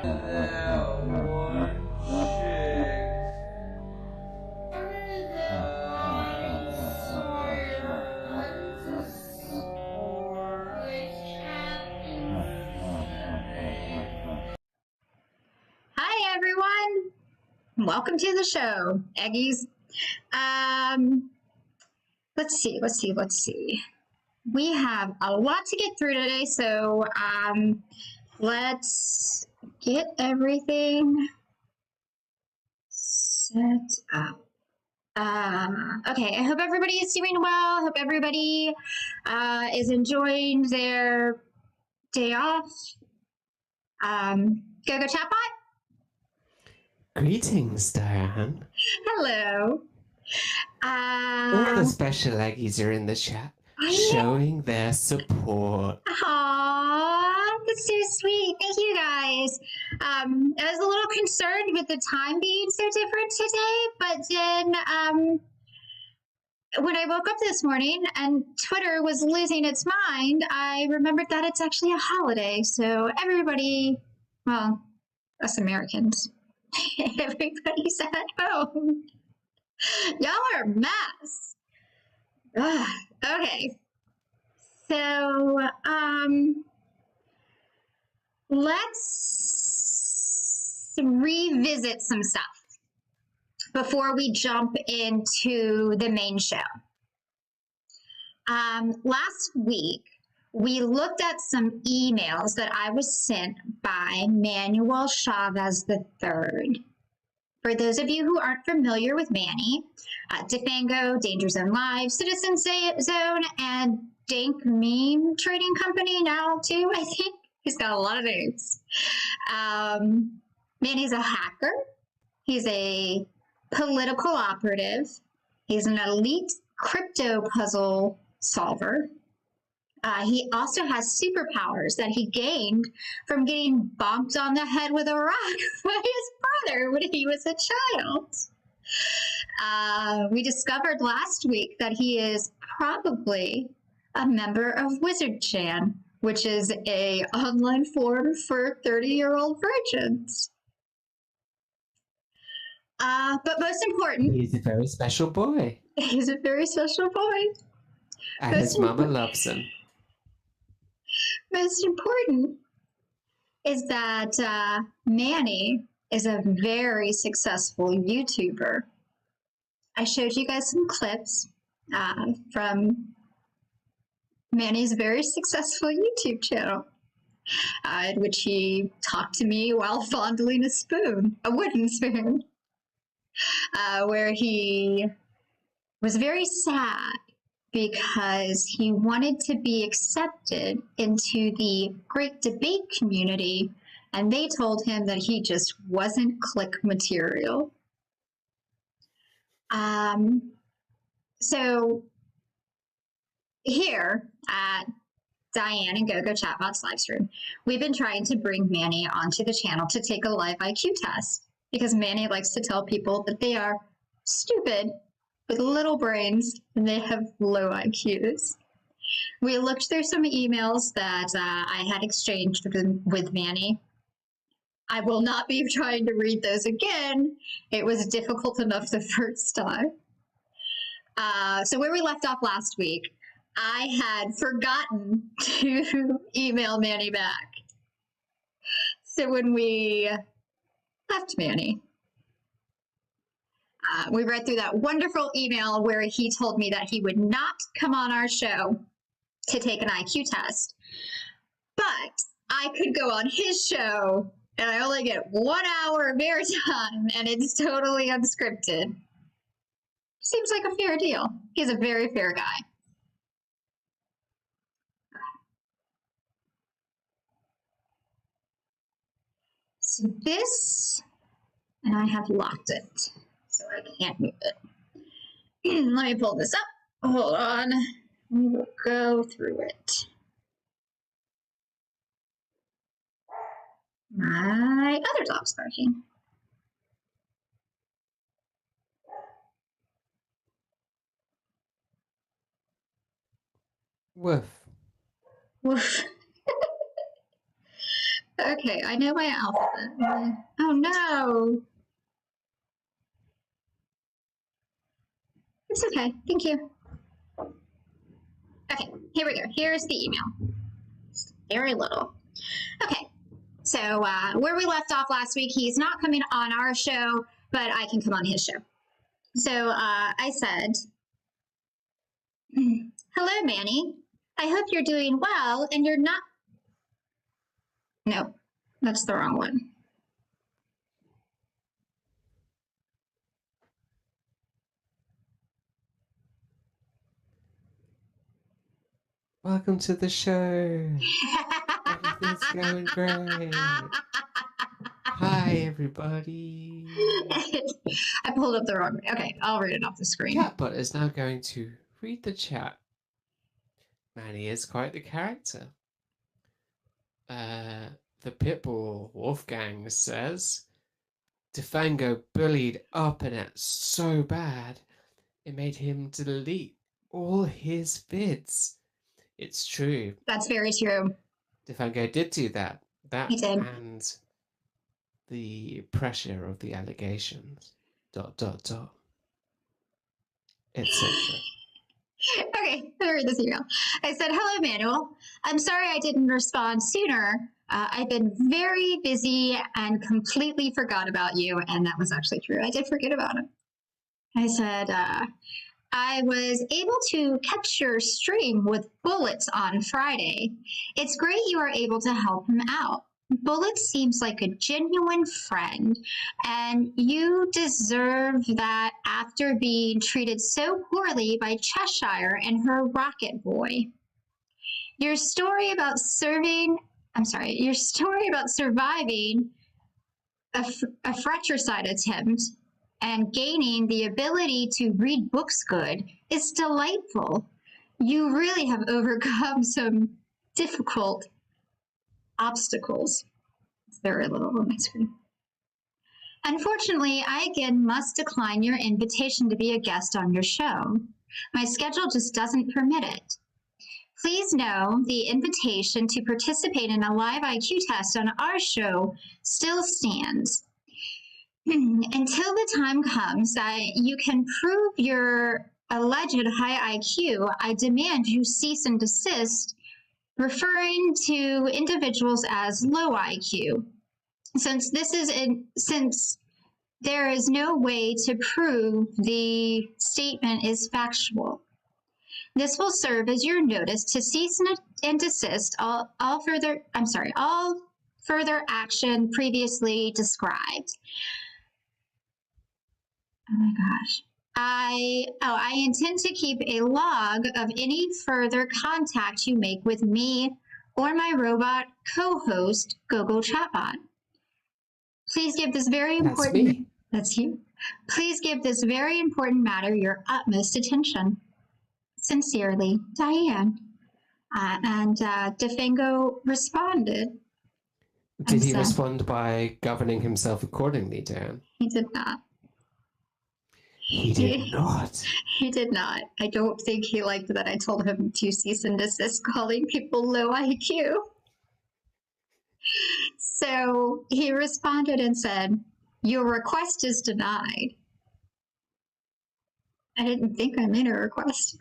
That one chick. Hi everyone, welcome to the show, Eggies. Let's see. We have a lot to get through today, so let's get everything set up. Okay, I hope everybody is doing well. I hope everybody is enjoying their day off. Go chatbot. Greetings, Diane. Hello. All the special eggies are in the chat, showing their support. Aww, that's so sweet. Thank you guys. I was a little concerned with the time being so different today, but then when I woke up this morning and Twitter was losing its mind, I remembered that it's actually a holiday. So everybody, well, us Americans, everybody's at home. Y'all are a mess. Ugh, okay. So, let's revisit some stuff before we jump into the main show. Last week, we looked at some emails that I was sent by Manuel Chavez III. For those of you who aren't familiar with Manny, Defango, Danger Zone Live, Citizen Zone, and Dank Meme Trading Company now too, I think. He's got a lot of names. Manny's a hacker. He's a political operative. He's an elite crypto puzzle solver. He also has superpowers that he gained from getting bonked on the head with a rock by his brother when he was a child. We discovered last week that he is probably a member of Wizard Chan, which is an online forum for 30-year-old virgins. But most important, he's a very special boy. He's a very special boy. And his mama loves him. Most important is that Manny is a very successful YouTuber. I showed you guys some clips from Manny's very successful YouTube channel, in which he talked to me while fondling a spoon, a wooden spoon, where he was very sad because he wanted to be accepted into the great debate community, and they told him that he just wasn't click material. So here at Diane and GoGo Chatbot's live stream, we've been trying to bring Manny onto the channel to take a live IQ test because Manny likes to tell people that they are stupid with little brains and they have low IQs. We looked through some emails that I had exchanged with Manny. I will not be trying to read those again. It was difficult enough the first time. So where we left off last week, I had forgotten to email Manny back. So when we left Manny, we read through that wonderful email where he told me that he would not come on our show to take an IQ test, but I could go on his show and I only get 1 hour of airtime and it's totally unscripted. Seems like a fair deal. He's a very fair guy. So this, and I have locked it, so I can't move it. Let me pull this up. Hold on. We will go through it. My other dog's barking. Woof. Woof. Okay. Okay, I know my alphabet. Oh no. It's okay. Thank you. Okay, here we go. Here's the email. It's very little. Okay, so where we left off last week, he's not coming on our show, but I can come on his show. So I said, hello, Manny. I hope you're doing well and you're not. No, that's the wrong one. Welcome to the show. Everything's going great. Hi, everybody. I pulled up the wrong. Okay, I'll read it off the screen. Chatbot is now going to read the chat. Manny is quite the character. The Pitbull Wolfgang says, Defango bullied Arpanet so bad, it made him delete all his vids. It's true. That's very true. Defango did do that. He did. And the pressure of the allegations. ... etc. Okay, let me read this email. I said, hello, Manuel. I'm sorry I didn't respond sooner. I've been very busy and completely forgot about you. And that was actually true. I did forget about him. I said, I was able to catch your stream with Bullets on Friday. It's great you are able to help him out. Bullets seems like a genuine friend, and you deserve that after being treated so poorly by Cheshire and her Rocket Boy. Your story about surviving a fratricide attempt and gaining the ability to read books good is delightful. You really have overcome some difficult obstacles. It's very little on my screen. Unfortunately, I again must decline your invitation to be a guest on your show. My schedule just doesn't permit it. Please know the invitation to participate in a live IQ test on our show still stands. Until the time comes that you can prove your alleged high IQ, I demand you cease and desist referring to individuals as low IQ. Since there is no way to prove the statement is factual. This will serve as your notice to cease and desist all further action previously described. Oh my gosh. I intend to keep a log of any further contact you make with me or my robot co-host, Gogo Chatbot. Please give this very important... That's you. Please give this very important matter your utmost attention. Sincerely, Diane. And Defango responded. Did he respond by governing himself accordingly, Dan? He did not. He did not. He did not. I don't think he liked that I told him to cease and desist calling people low IQ. So he responded and said, your request is denied. I didn't think I made a request.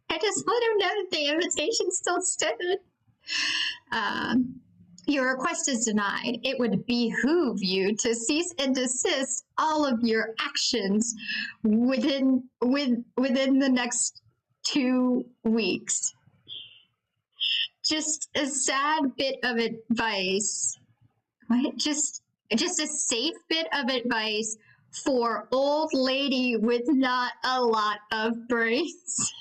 I just let him know that the invitation still stood. Your request is denied. It would behoove you to cease and desist all of your actions within the next 2 weeks. Just a sad bit of advice. What? Just a safe bit of advice for old lady with not a lot of brains.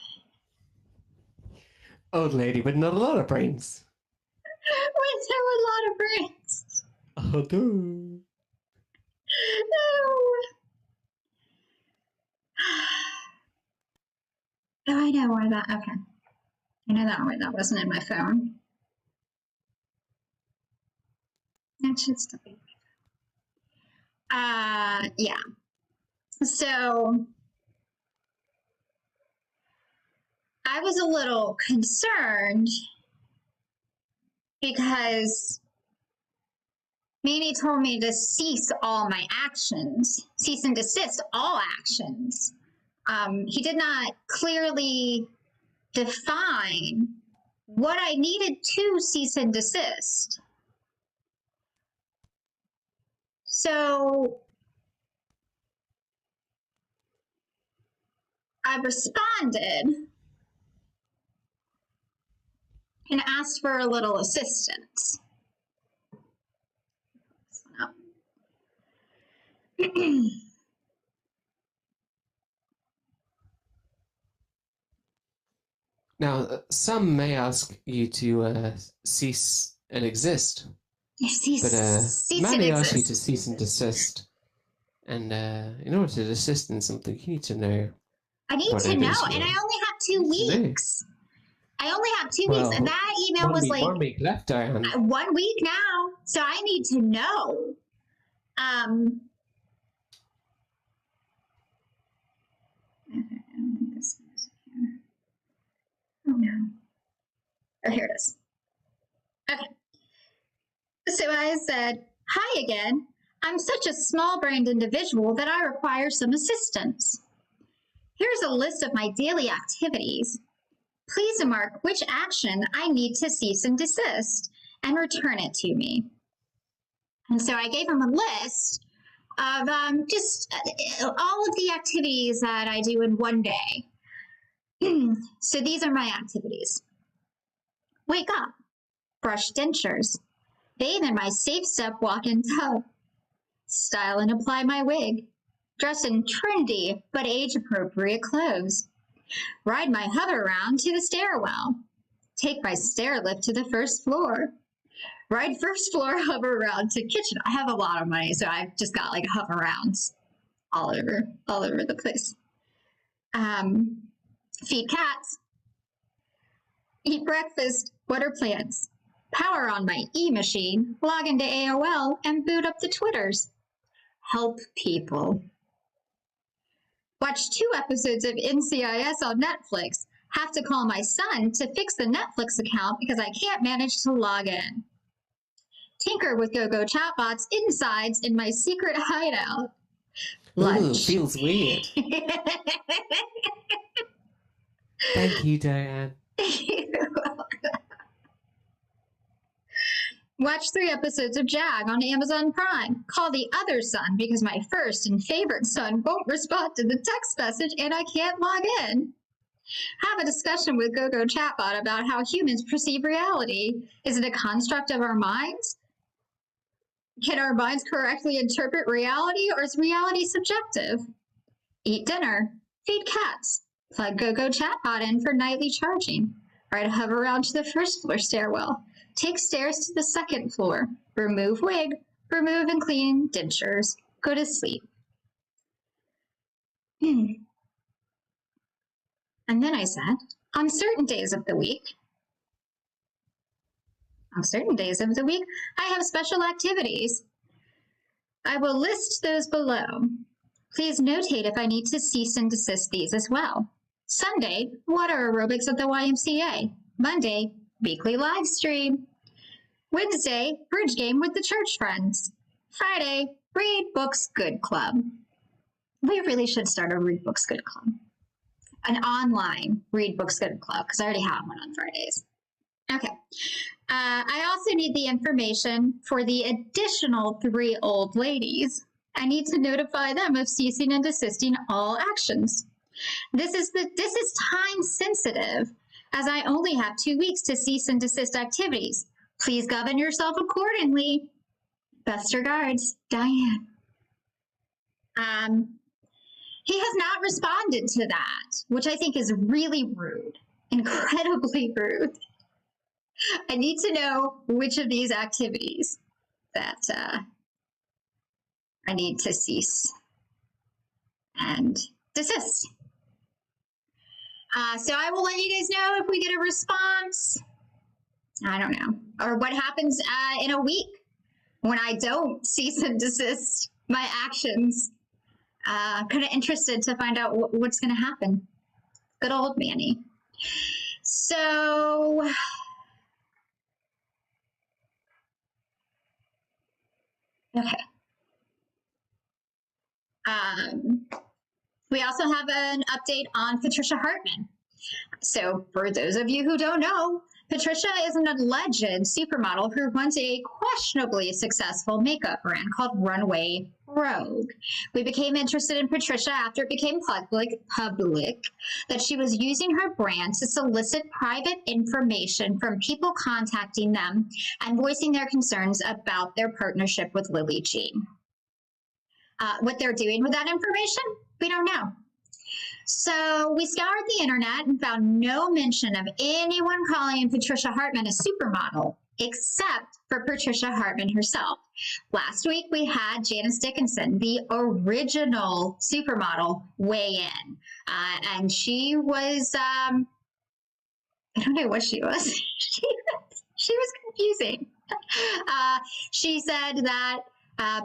Old lady with not a lot of brains. With a lot of brains. Oh, no. Oh, I know why that. Okay. I know that why that wasn't in my phone. That should still be. Yeah. So I was a little concerned because Manny told me to cease all my actions, cease and desist all actions. He did not clearly define what I needed to cease and desist. So I responded and asked for a little assistance. Now, some may ask you to cease and exist, but Manny asked you to cease and desist. And in order to desist in something, you need to know. I need to know, and I only have 2 weeks. I only have 2 weeks, and that email was like 1 week left, Diane. 1 week now, so I need to know. I don't think this is here. Oh no. Oh, here it is. Okay. So I said, "Hi again. I'm such a small-brained individual that I require some assistance. Here's a list of my daily activities. Please mark which action I need to cease and desist and return it to me." And so I gave him a list of just all of the activities that I do in one day. So these are my activities. Wake up, brush dentures, bathe in my safe step walk-in tub, style and apply my wig, dress in trendy but age-appropriate clothes, ride my hover around to the stairwell, take my stair lift to the first floor, ride first floor hover around to kitchen. I have a lot of money, so I've just got like hover rounds all over the place. Feed cats, eat breakfast, water plants, power on my e-machine, log into AOL, and boot up the Twitters. Help people. Watch 2 episodes of NCIS on Netflix. Have to call my son to fix the Netflix account because I can't manage to log in. Tinker with GoGo chatbots insides in my secret hideout. Lunch. Ooh, feels weird. Thank you, Diane. Watch 3 episodes of Jag on Amazon Prime. Call the other son because my first and favorite son won't respond to the text message and I can't log in. Have a discussion with GoGo Chatbot about how humans perceive reality. Is it a construct of our minds? Can our minds correctly interpret reality, or is reality subjective? Eat dinner. Feed cats. Plug GoGo Chatbot in for nightly charging. Ride a hover around to the first floor stairwell. Take stairs to the second floor. Remove wig. Remove and clean dentures. Go to sleep. And then I said, on certain days of the week, I have special activities. I will list those below. Please notate if I need to cease and desist these as well. Sunday, water aerobics at the YMCA. Monday, weekly live stream. Wednesday, bridge game with the church friends. Friday, read books good club. We really should start a read books good club. An online read books good club, because I already have one on Fridays. Okay. I also need the information for the additional 3 old ladies. I need to notify them of ceasing and desisting all actions. This is time sensitive, as I only have 2 weeks to cease and desist activities. Please govern yourself accordingly. Best regards, Diane. He has not responded to that, which I think is really rude, incredibly rude. I need to know which of these activities that I need to cease and desist. So I will let you guys know if we get a response. I don't know. Or what happens in a week when I don't cease and desist my actions. Kind of interested to find out what's going to happen. Good old Manny. So Okay. We also have an update on Patricia Hartman. So for those of you who don't know, Patricia is an alleged supermodel who runs a questionably successful makeup brand called Runway Rogue. We became interested in Patricia after it became public that she was using her brand to solicit private information from people contacting them and voicing their concerns about their partnership with Lillee Jean. What they're doing with that information, we don't know. So we scoured the internet and found no mention of anyone calling Patricia Hartman a supermodel, except for Patricia Hartman herself. Last week, we had Janice Dickinson, the original supermodel, weigh in. And she was, I don't know what she was. she was confusing. She said that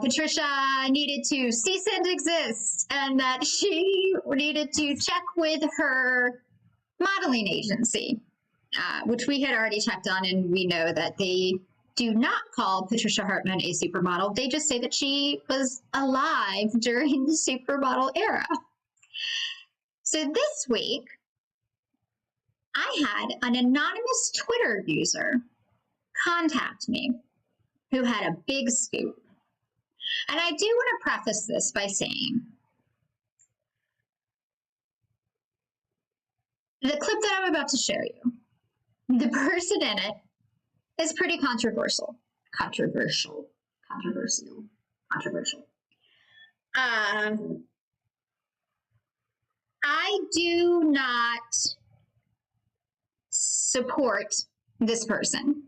Patricia needed to cease and desist, and that she needed to check with her modeling agency, which we had already checked on, and we know that they do not call Patricia Hartman a supermodel. They just say that she was alive during the supermodel era. So this week, I had an anonymous Twitter user contact me who had a big scoop. And I do want to preface this by saying the clip that I'm about to show you, the person in it is pretty controversial. Controversial. I do not support this person.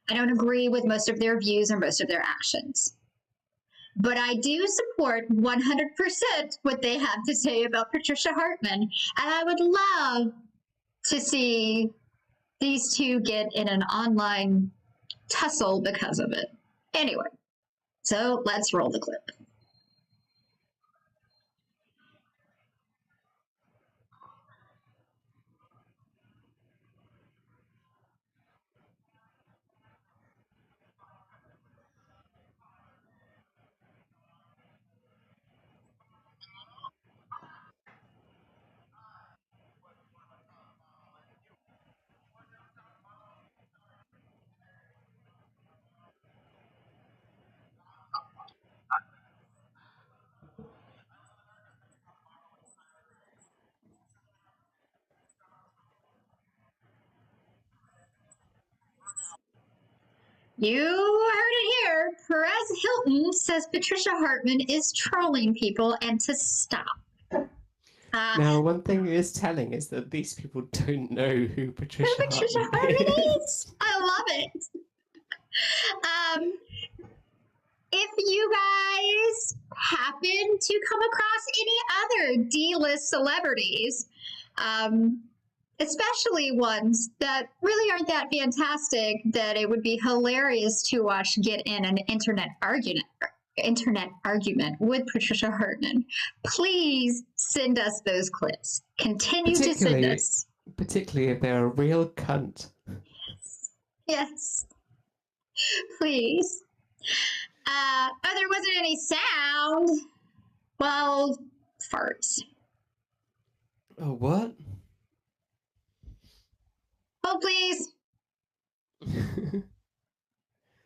I don't agree with most of their views or most of their actions. But I do support 100% what they have to say about Patricia Hartman. And I would love to see these two get in an online tussle because of it. Anyway, so let's roll the clip. You heard it here. Perez Hilton says Patricia Hartman is trolling people and to stop. Now, one thing is telling is that these people don't know who Patricia Hartman is. I love it. If you guys happen to come across any other D-list celebrities, especially ones that really aren't that fantastic, that it would be hilarious to watch get in an internet argument with Patricia Hartman, please send us those clips. Continue to send us. Particularly if they're a real cunt. Yes. Please. Oh, there wasn't any sound. Well, farts. Oh, what? Oh, please.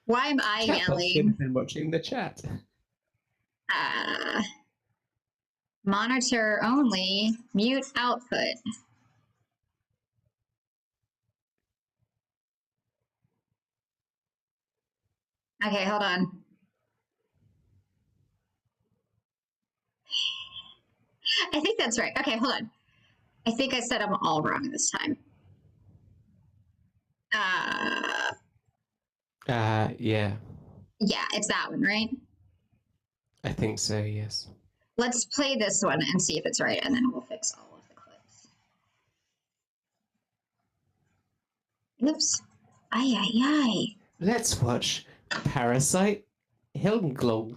Why am I yelling? I've been watching the chat. Monitor only, mute output. Okay, hold on. I think that's right. Okay, hold on. I think I said them all wrong this time. Yeah. Yeah, it's that one, right? I think so, yes. Let's play this one and see if it's right, and then we'll fix all of the clips. Oops. Ay, ay, ay. Let's watch Parasite Hillenglow.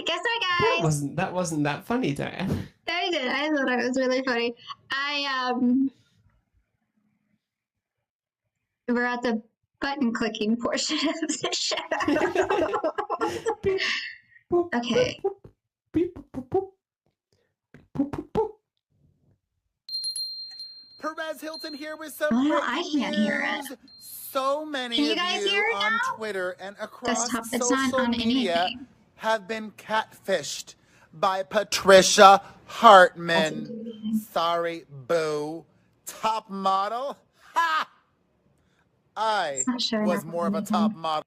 Guess what, guys? That wasn't that funny, Diane. I did. I thought it was really funny. We're at the button clicking portion of the show. Okay. Perez Hilton here with some Oh, breaking I can't hear news. it. So many Can you of guys you hear it on now? Twitter and across Desktop, it's not social on media anything. have been catfished by Patricia Hartman. Sorry, boo. Top model? Ha! I was more of a top model.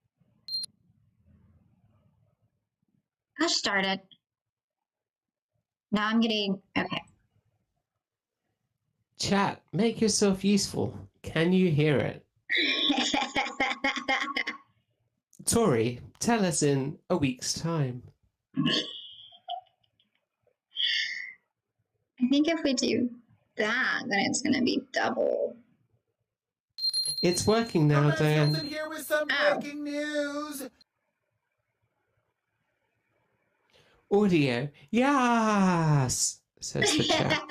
Gosh darn it. Now I'm getting... Okay. Chat, make yourself useful. Can you hear it? Tori, tell us in a week's time. I think if we do that, then it's going to be double. It's working now, Diane. Hilton here with some breaking news. Audio. Yes, says the chat.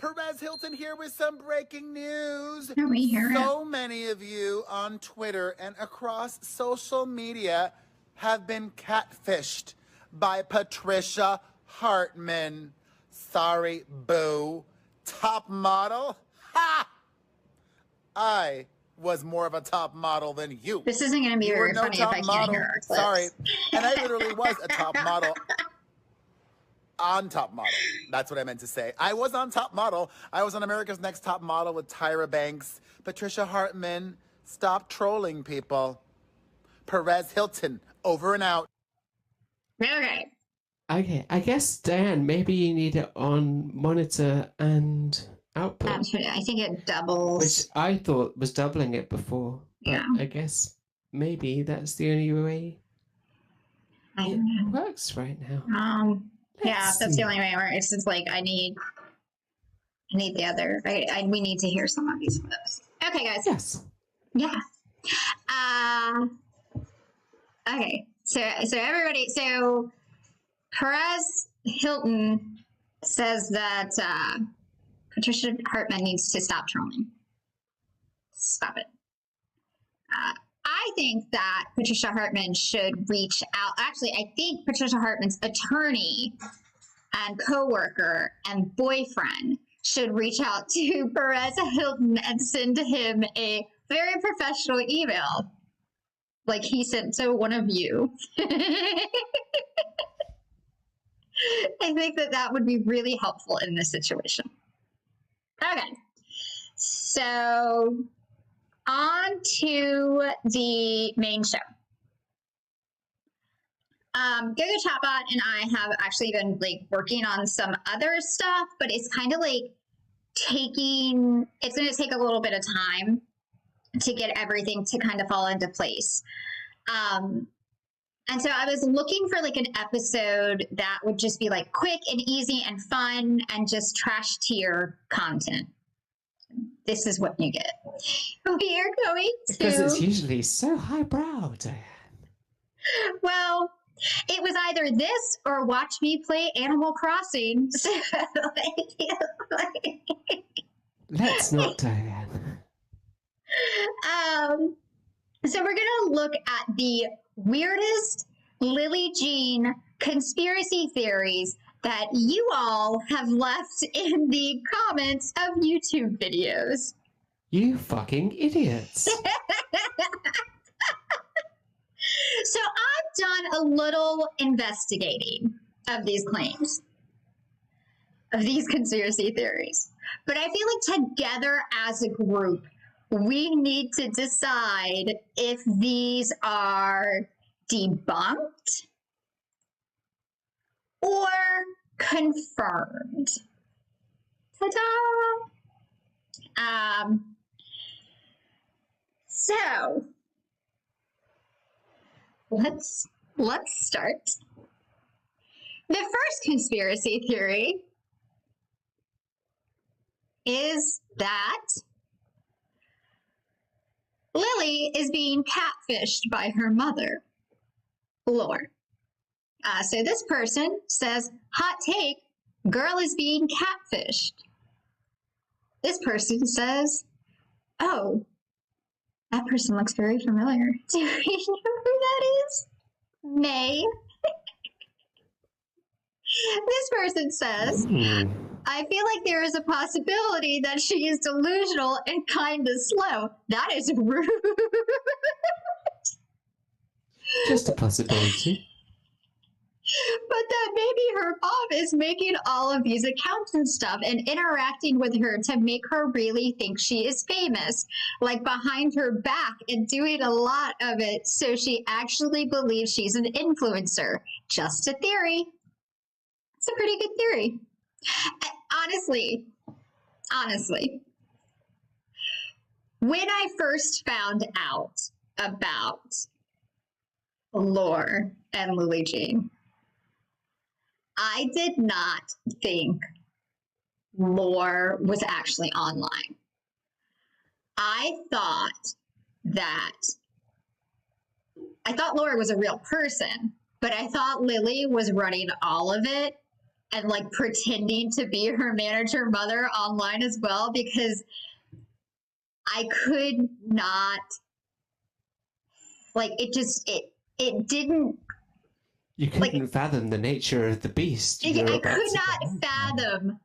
Perez Hilton here with some breaking news. No, we hear So many of you on Twitter and across social media have been catfished by Patricia Hartman. Sorry, boo. Top model? Ha! I was more of a top model than you. This isn't going to be You very were no funny if top I can't model. hear our clips. Sorry. And I literally was a top model. On Top Model. That's what I meant to say. I was on Top Model. I was on America's Next Top Model with Tyra Banks. Patricia Hartman, stop trolling people. Perez Hilton, over and out. Okay. Okay, I guess, Diane, maybe you need it on monitor and output. I think it doubles. Which I thought was doubling it before. But Yeah. I guess maybe that's the only way it works right now. Yeah, that's the only way it works. It's just like I need the other. We need to hear some of these clips. Okay, guys. Yes. Yeah. Okay. So everybody. So Perez Hilton says that Patricia Hartman needs to stop trolling. Stop it. I think that Patricia Hartman should reach out. Actually, I think Patricia Hartman's attorney and coworker and boyfriend should reach out to Perez Hilton and send him a very professional email, like he sent to one of you. I think that would be really helpful in this situation. Okay, so on to the main show. Go Chatbot and I have actually been like working on some other stuff, but it's kind of like it's going to take a little bit of time to get everything to kind of fall into place. And so I was looking for like an episode that would just be like quick and easy and fun and just trash tier content. This is what you get. We are going to... Because it's usually so highbrow, Diane. Well, it was either this or watch me play Animal Crossing. So, Let's not, Diane. So we're going to look at the weirdest Lillee Jean conspiracy theories that you all have left in the comments of YouTube videos. You fucking idiots. So I've done a little investigating of these claims, of these conspiracy theories. But I feel like together as a group, we need to decide if these are debunked or confirmed. Ta-da! So let's start. The first conspiracy theory is that Lillee is being catfished by her mother, Lore. So this person says, hot take, girl is being catfished. This person says, oh, that person looks very familiar. Do you know who that is? May. This person says, I feel like there is a possibility that she is delusional and kind of slow. That is rude. Just a possibility. But that maybe her mom is making all of these accounts and stuff and interacting with her to make her really think she is famous, like behind her back, and doing a lot of it so she actually believes she's an influencer. Just a theory. It's a pretty good theory. Honestly, when I first found out about Lore and Lillee Jean, I did not think Lore was actually online. I thought Lore was a real person, but I thought Lillee was running all of it and like pretending to be her manager mother online as well, because I could not, like, it didn't. You couldn't fathom the nature of the beast. I could not fathom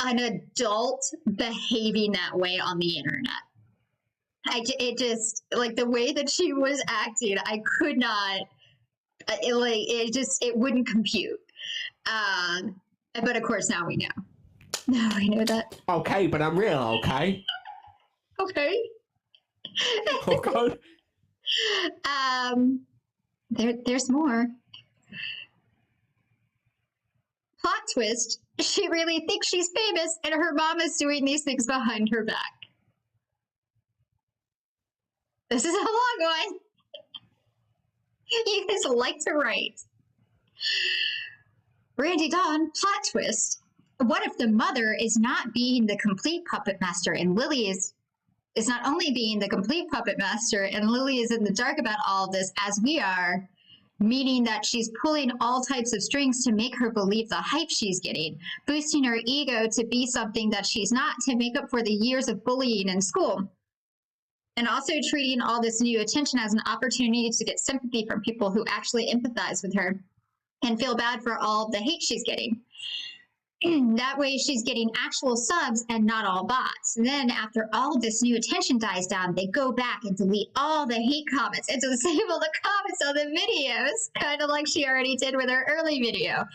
an adult behaving that way on the internet. Like the way that she was acting, I could not, it wouldn't compute. But of course now we know. Now we know that. Okay, but I'm real, okay? Okay. Okay. There's more. Plot twist, she really thinks she's famous and her mom is doing these things behind her back. This is a long one. You guys like to write. Randy Dawn, plot twist. What if the mother is not being the complete puppet master and Lillee is not only being the complete puppet master and Lillee is in the dark about all of this as we are, meaning that she's pulling all types of strings to make her believe the hype she's getting, boosting her ego to be something that she's not to make up for the years of bullying in school, and also treating all this new attention as an opportunity to get sympathy from people who actually empathize with her and feel bad for all the hate she's getting. That way she's getting actual subs and not all bots. And then after all of this new attention dies down, they go back and delete all the hate comments and disable the comments on the videos, kind of like she already did with her early video.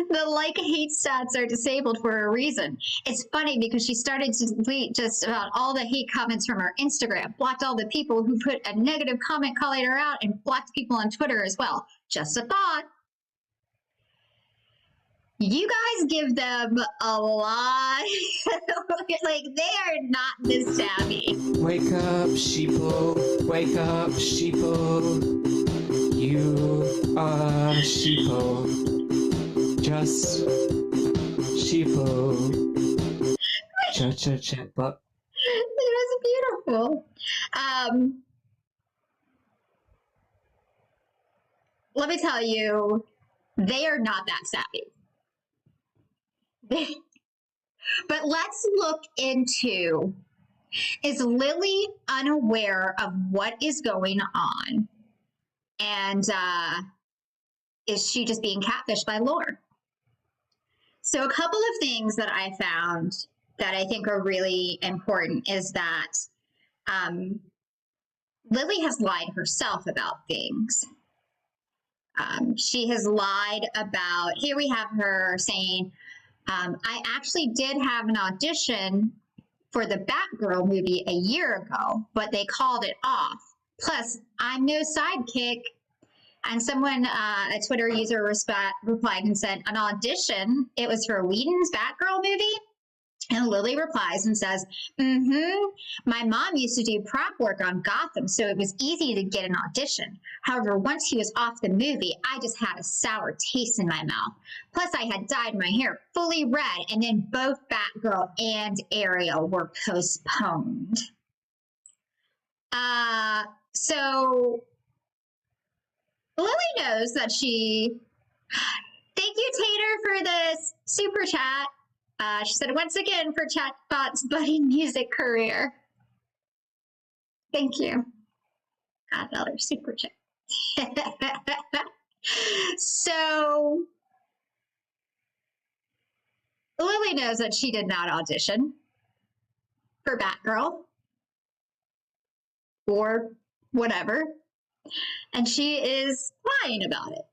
The like hate stats are disabled for a reason. It's funny because she started to delete just about all the hate comments from her Instagram, blocked all the people who put a negative comment calling her out, and blocked people on Twitter as well. Just a thought. You guys give them a lot. Like, they are not this savvy. Wake up, sheeple. Wake up, sheeple. You are sheeple. Just sheeple. Cha-cha-cha. But it was beautiful. Let me tell you, they are not that savvy. But let's look into, is Lillee unaware of what is going on? And is she just being catfished by Lore? So a couple of things that I found that I think are really important is that Lillee has lied herself about things. She has lied about, here we have her saying, I actually did have an audition for the Batgirl movie a year ago, but they called it off. Plus, I'm no sidekick. And someone, a Twitter user replied and said, an audition, it was for Whedon's Batgirl movie? And Lillee replies and says, my mom used to do prop work on Gotham, so it was easy to get an audition. However, once he was off the movie, I just had a sour taste in my mouth. Plus, I had dyed my hair fully red, and then both Batgirl and Ariel were postponed. So Lillee knows that she... Thank you, Tater, for the super chat. She said, once again, for Chatbot's budding music career. Thank you. $5 super chat. So, Lillee knows that she did not audition for Batgirl or whatever, and she is lying about it.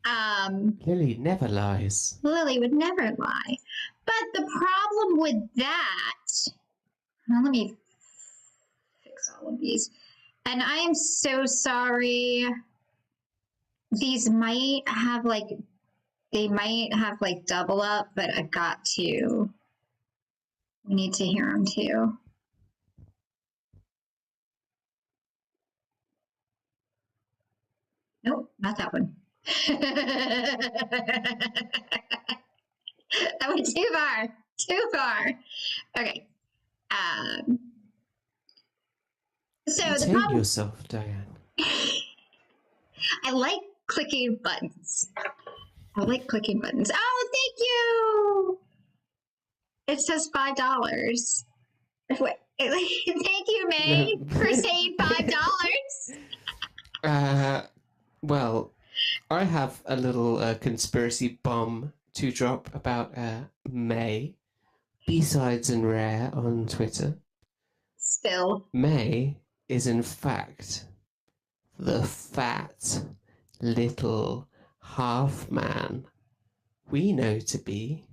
Lillee never lies. Lillee would never lie. But the problem with that, well, let me fix all of these. And I am so sorry. These might have like, they might have like double up, but I've got to, we need to hear them too. Nope, not that one. That went too far. Too far. Okay. So Contain the problem... yourself, Diane. I like clicking buttons. I like clicking buttons. Oh, thank you. It says $5. Wait, thank you, May, for saying $5. Well, I have a little conspiracy bomb to drop about May, B-Sides and Rare on Twitter. Spill. May is in fact the fat little half-man we know to be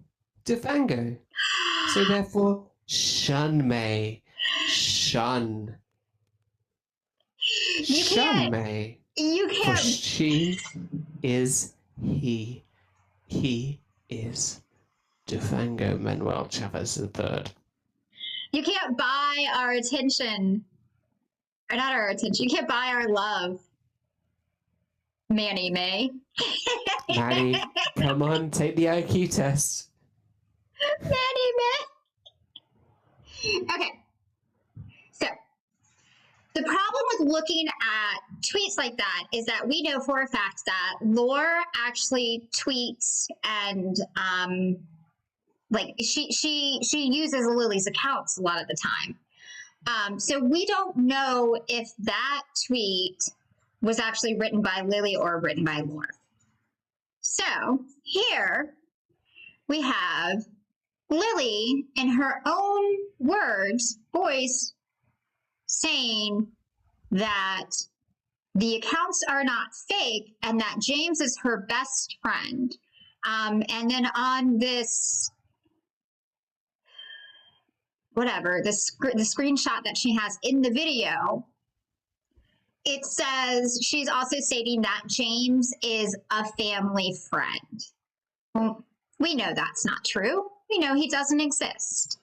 Devango. So therefore, shun May. Shun. Shun May. You can't. For she is he. He is Devango Manuel Chavez III. You can't buy our attention. Or not our attention. You can't buy our love. Manny May. Manny, come on, take the IQ test. Manny May. Okay. So, the problem with looking at tweets like that is that we know for a fact that Lore actually tweets and like she uses Lily's accounts a lot of the time. So we don't know if that tweet was actually written by Lillee or written by Lore. So here we have Lillee in her own words, voice, saying that the accounts are not fake and that James is her best friend. And then on this, whatever, the screenshot that she has in the video, it says she's also stating that James is a family friend. Well, we know that's not true. We know he doesn't exist.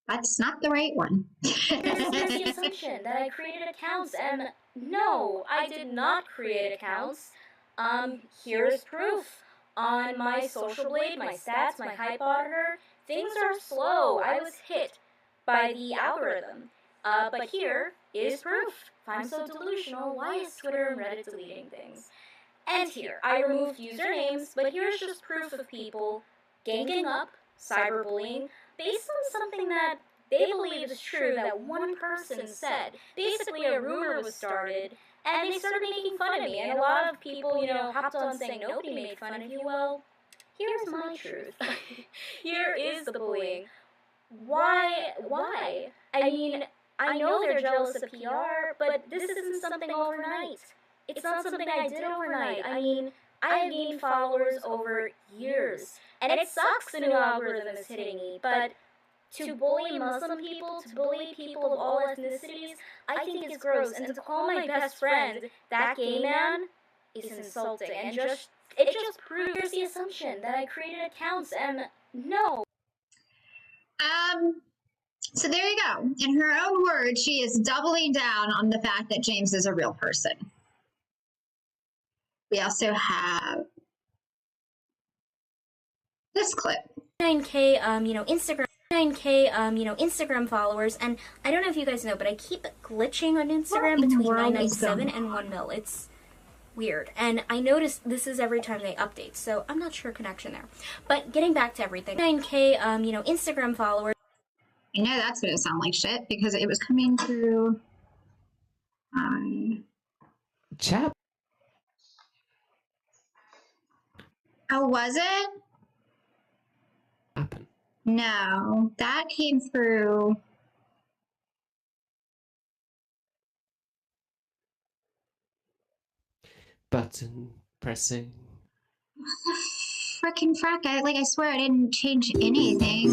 That's not the right one. This is the assumption that I created accounts, and no, I did not create accounts. Here's proof. On my social blade, my stats, my hype auditor, things are slow. I was hit by the algorithm. But here is proof. If I'm so delusional, why is Twitter and Reddit deleting things? And here, I removed usernames, but here's just proof of people ganging up, cyberbullying, based on something that they believe is true that one person said. Basically, a rumor was started, and they started making fun of me, and a lot of people, hopped on saying nobody made fun of you. Well, here's my truth. Here is the bullying. Why? I mean, I know they're jealous of PR, but this isn't something overnight. It's not something I did overnight. I mean, I have gained followers over years, and it sucks the new algorithm is hitting me, but to bully Muslim people, to bully people of all ethnicities, I think is gross, and to call my best friend that gay man is insulting, and it just proves the assumption that I created accounts, and no. So there you go. In her own words, she is doubling down on the fact that James is a real person. We also have this clip. 9K, Instagram 9K, Instagram followers, and I don't know if you guys know, but I keep glitching on Instagram between 997 and 1 mil. It's weird, and I noticed this is every time they update, so I'm not sure connection there. But getting back to everything, 9K, Instagram followers. I know that's gonna sound like shit because it was coming through. Chat. Oh, was it? Happen. No, that came through. Button pressing. Frickin' frack! I swear I didn't change anything.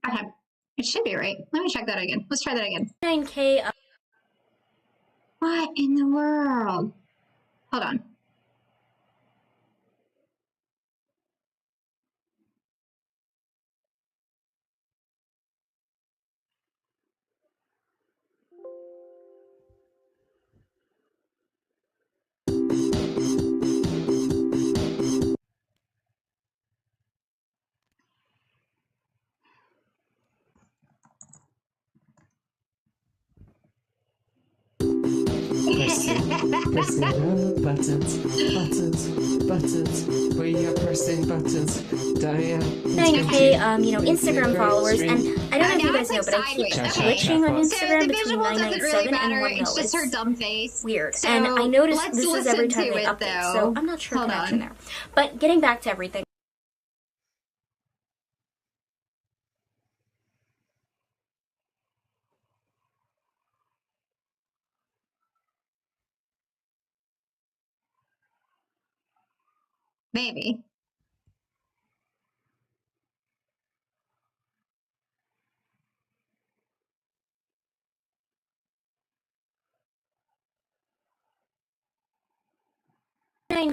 Okay, it should be right. Let me check that again. Let's try that again. 9K. What in the world? Hold on. Pressing buttons. We are pressing buttons. Diane. 9K, Instagram followers, and I don't know if you guys know, but I keep glitching on Instagram between 997 and 1 mil. It's just her dumb face. Weird, So and I noticed let's this is every time listen they to it, update, though. so I'm not sure Hold connection on. there. But getting back to everything. Maybe.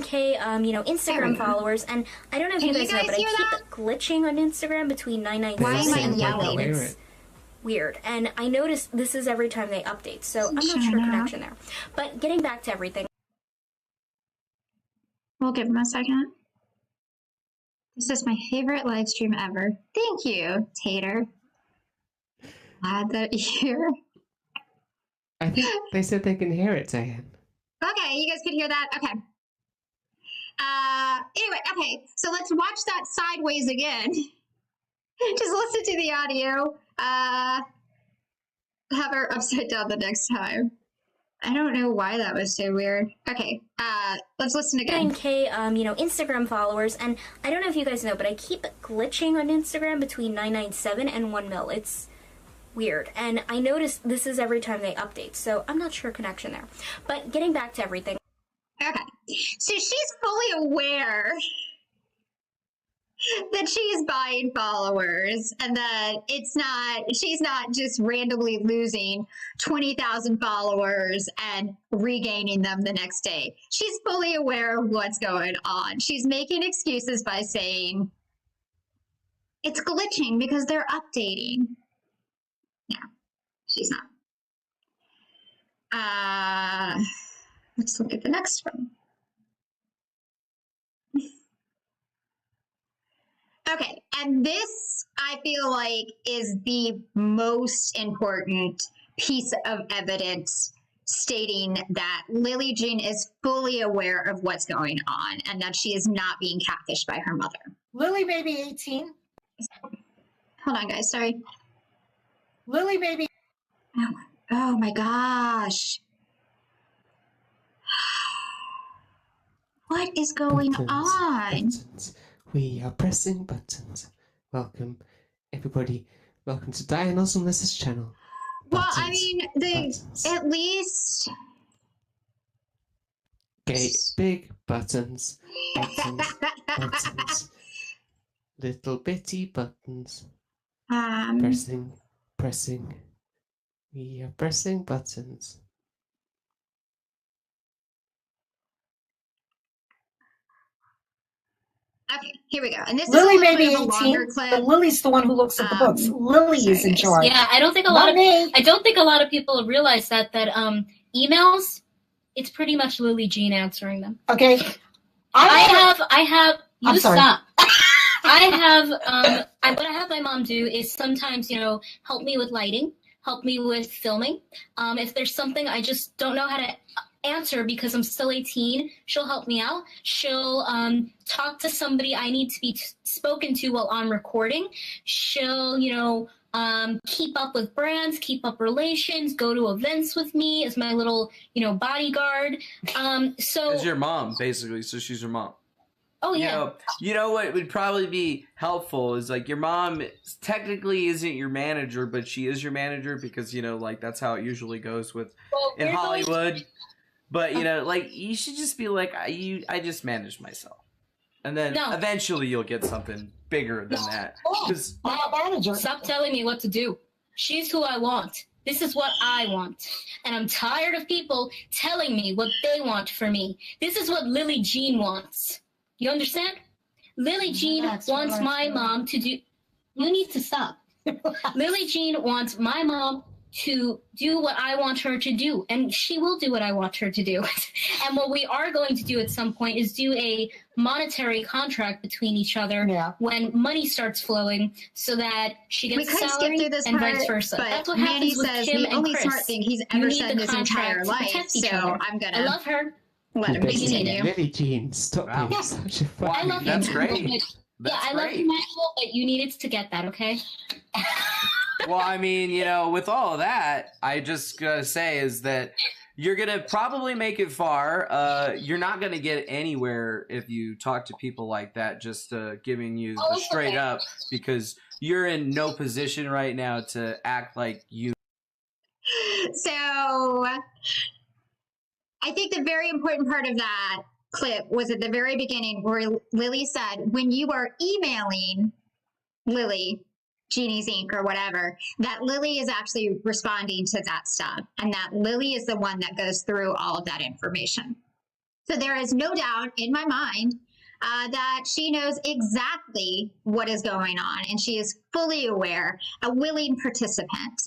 K, Instagram followers, and I don't know if you guys know, but I keep glitching on Instagram between 997 and 1 mil. It's weird, and I noticed this is every time they update, so I'm not sure connection there. But getting back to everything. We'll give him a second. This is my favorite live stream ever. Thank you, Tater. Glad that you're... I think they said they can hear it, Diane. Okay, you guys could hear that? Okay. Anyway, okay, so let's watch that sideways again. Just listen to the audio. Have her upside down the next time. I don't know why that was so weird. Okay, let's listen again. 9K, Instagram followers, and I don't know if you guys know, but I keep glitching on Instagram between 997 and 1 mil. It's weird, and I noticed this is every time they update, so I'm not sure connection there. But getting back to everything. Okay, so she's fully aware that she's buying followers and that she's not just randomly losing 20,000 followers and regaining them the next day. She's fully aware of what's going on. She's making excuses by saying it's glitching because they're updating. No, she's not. Let's look at the next one. Okay, and this, I feel like, is the most important piece of evidence stating that Lillee Jean is fully aware of what's going on and that she is not being catfished by her mother. Lillee may be 18. Hold on, guys, sorry. Lillee may be... Oh my gosh. What is going on? Buttons. We are pressing buttons. Welcome, everybody. Welcome to Diane Awesomelaser's channel. Well, Buttons, I mean, at least... Big buttons. Buttons. Little bitty buttons. Pressing. We are pressing buttons. Okay, here we go. And this Lillee is may be a 18, clip. but Lily's the one who looks at the books. Lillee is in charge. Yeah, I don't think a lot of people realize that emails it's pretty much Lillee Jean answering them. Okay. I have. You I'm sorry. stop. I have. What I have my mom do is sometimes, help me with lighting, help me with filming. If there's something I just don't know how to answer because I'm still 18, she'll help me out. She'll talk to somebody I need to be spoken to while I'm recording. She'll, keep up with brands, keep up relations, go to events with me as my little, bodyguard. So as your mom, basically. So she's your mom. Oh yeah. You know what would probably be helpful is like your mom technically isn't your manager, but she is your manager because that's how it usually goes with in Hollywood. But you should just be like, I just manage myself, and then eventually you'll get something bigger than that. Stop telling me what to do. She's who I want. This is what I want, and I'm tired of people telling me what they want for me. This is what Lillee Jean wants. You understand? Lillee Jean wants my mom to do... You need to stop. Lillee Jean wants my mom to do what I want her to do, and she will do what I want her to do. And what we are going to do at some point is do a monetary contract between each other when money starts flowing so that she gets salary and vice versa. That's what Manny happens with says Kim the and only Chris. smart thing he's ever said in his entire life, so I'm going I love her. let him continue. Lillee Jean, stop being such a Well, I love that's you. great. I love you, Michael, but you needed to get that, okay? Well, I mean, with all of that, I just gotta say is that you're gonna probably make it far. You're not gonna get anywhere if you talk to people like that, just giving you the straight up, because you're in no position right now to act like you. So I think the very important part of that clip was at the very beginning where Lillee said, when you are emailing Lillee, Genie's Inc. or whatever, that Lillee is actually responding to that stuff, and that Lillee is the one that goes through all of that information. So there is no doubt in my mind that she knows exactly what is going on, and she is fully aware, a willing participant.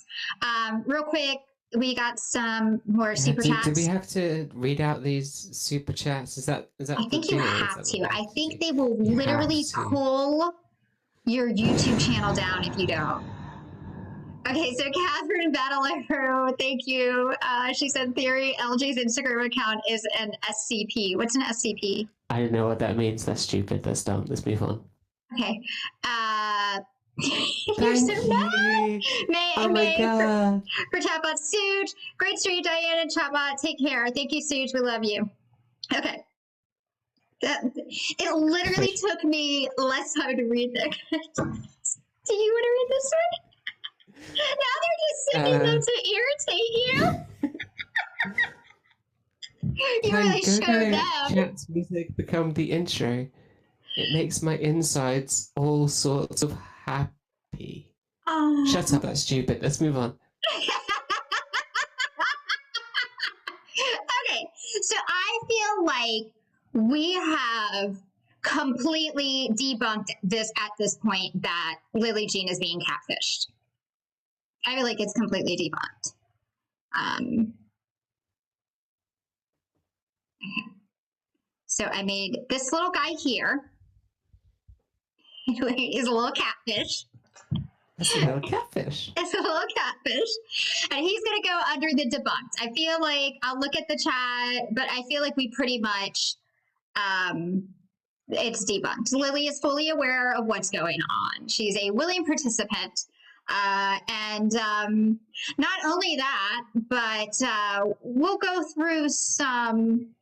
Real quick, we got some more super chats. Do we have to read out these super chats? Is that? I think you have to. I think they will literally pull your YouTube channel down if you don't. Okay, so Catherine Battler, thank you. She said, theory, LJ's Instagram account is an SCP. What's an SCP? I don't know what that means. That's stupid. Let's move on. Okay. You're so mad. May God. For Chatbot Suge. Great stream, Diane and Chatbot. Take care. Thank you, Suge. We love you. Okay. It literally took me less time to read that. Do you want to read this one? Now they're just sending them to irritate you. You really showed them. Chat's music become the intro. It makes my insides all sorts of happy. Oh. Shut up, that's stupid. Let's move on. Okay, so I feel like we have completely debunked this at this point that Lillee Jean is being catfished. I feel like it's completely debunked. Okay. So I made this little guy here. He's a little catfish. That's a little catfish. It's a little catfish. And he's going to go under the debunked. I feel like I'll look at the chat, but I feel like we pretty much, it's debunked. Lillee is fully aware of what's going on. She's a willing participant. And not only that, but we'll go through some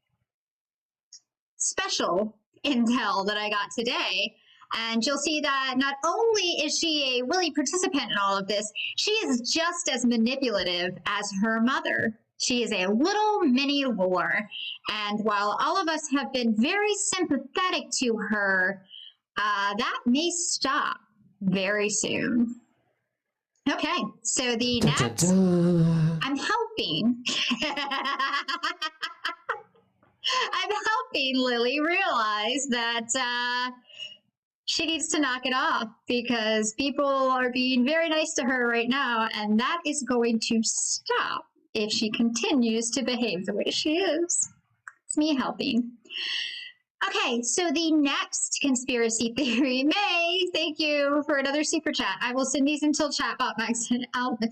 special intel that I got today. And you'll see that not only is she a willing participant in all of this, she is just as manipulative as her mother. She is a little mini whore. And while all of us have been very sympathetic to her, that may stop very soon. Okay, so the next, I'm helping. I'm helping Lillee realize that she needs to knock it off because people are being very nice to her right now, and that is going to stop if she continues to behave the way she is. It's me helping. Okay, so the next conspiracy theory, May, thank you for another super chat. I will send these until Chatbot makes an album.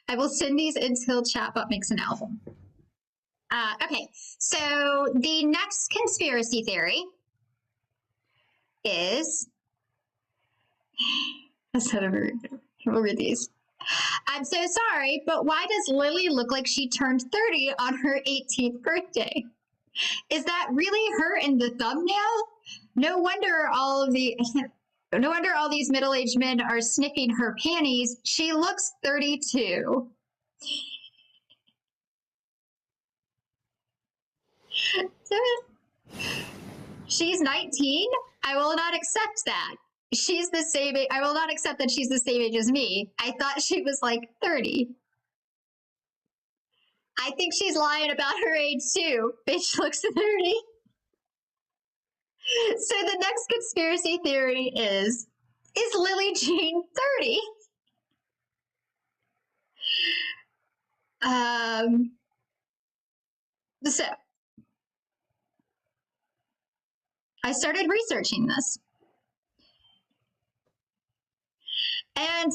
I will send these until Chatbot makes an album. Okay, so the next conspiracy theory is. We'll read these. I'm so sorry, but why does Lillee look like she turned 30 on her 18th birthday? Is that really her in the thumbnail? No wonder all these middle-aged men are sniffing her panties. She looks 32. She's 19? I will not accept that. She's the same age. I will not accept that she's the same age as me. I thought she was like 30. I think she's lying about her age too. Bitch looks 30. So the next conspiracy theory is Lillee Jean 30? So I started researching this. And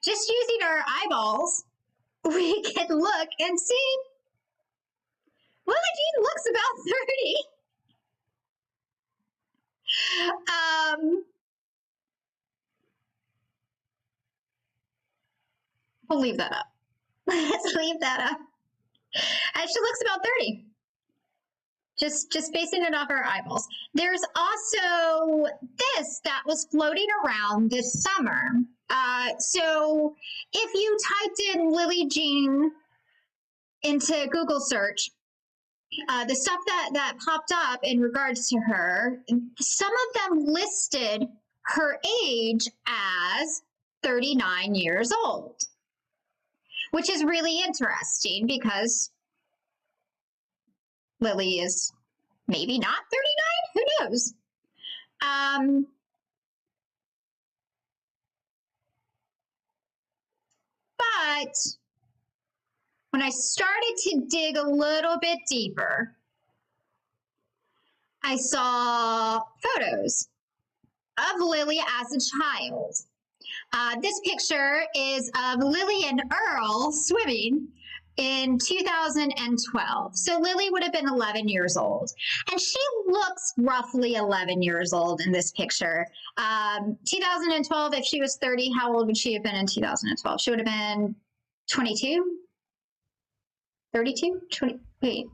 just using our eyeballs, we can look and see Lillee Jean looks about 30. We'll leave that up. Let's leave that up. And she looks about 30. Just basing it off our eyeballs. There's also this that was floating around this summer. So if you typed in Lillee Jean into Google search, the stuff that popped up in regards to her, some of them listed her age as 39 years old, which is really interesting because Lillee is maybe not 39. Who knows? But when I started to dig a little bit deeper, I saw photos of Lillee as a child. This picture is of Lillee and Earl swimming in 2012. So Lillee would have been 11 years old. And she looks roughly 11 years old in this picture. 2012, if she was 30, how old would she have been in 2012? She would have been 22? 32? 20, wait,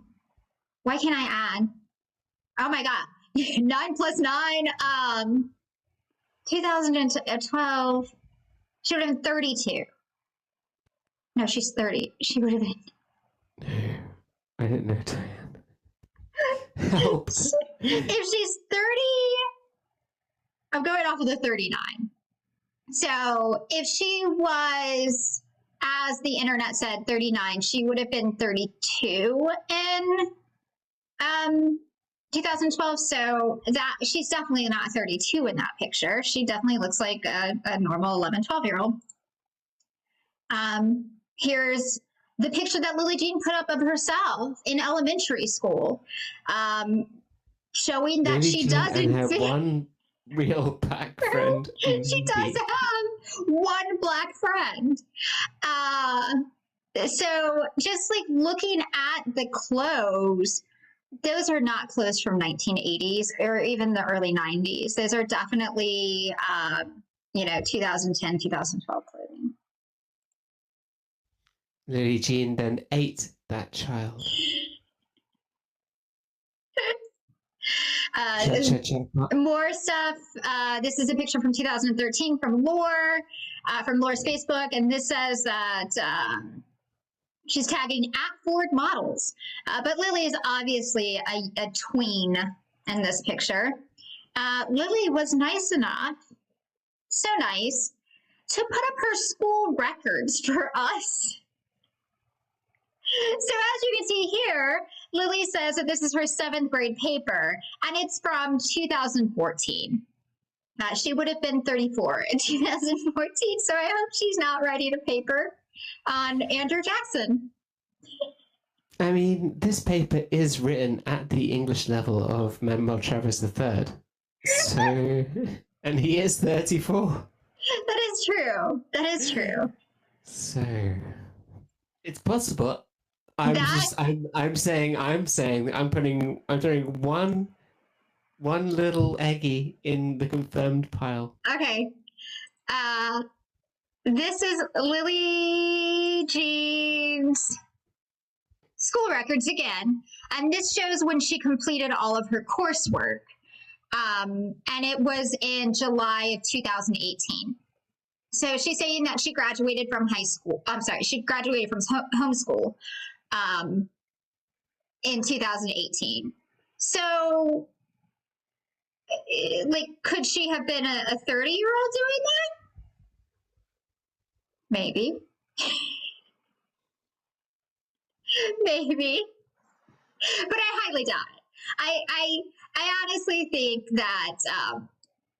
why can't I add? Oh my God, 9 plus 9, 2012, she would have been 32. No, she's 30. She would have been. No, I didn't know, Diane. Help. If she's 30, I'm going off of the 39. So if she was, as the internet said, 39, she would have been 32 in 2012. So that she's definitely not 32 in that picture. She definitely looks like a normal 11, 12-year-old. Here's the picture that Lillee Jean put up of herself in elementary school, showing that Lillee she Jean doesn't and her fit. one real black friend. She does have one black friend. So just like looking at the clothes, those are not clothes from 1980s or even the early 90s. Those are definitely, 2010, 2012 clothing. Lillee Jean then ate that child. More stuff. This is a picture from 2013 from Lore's Facebook, and this says that she's tagging @Ford models. But Lillee is obviously a tween in this picture. Lillee was nice enough, so nice, to put up her school records for us. So as you can see here, Lillee says that this is her 7th grade paper, and it's from 2014. that she would have been 34 in 2014. So I hope she's not writing a paper on Andrew Jackson. I mean, this paper is written at the English level of Manuel Travers III. So, and he is 34. That is true. That is true. So, it's possible. I'm saying I'm putting one little eggie in the confirmed pile. Okay. This is Lillee Jean's school records again, and this shows when she completed all of her coursework. And it was in July of 2018. So she's saying that she graduated from high school. I'm sorry, she graduated from homeschool in 2018. So, like, could she have been a 30-year-old doing that? Maybe. Maybe. But I highly doubt it. I honestly think that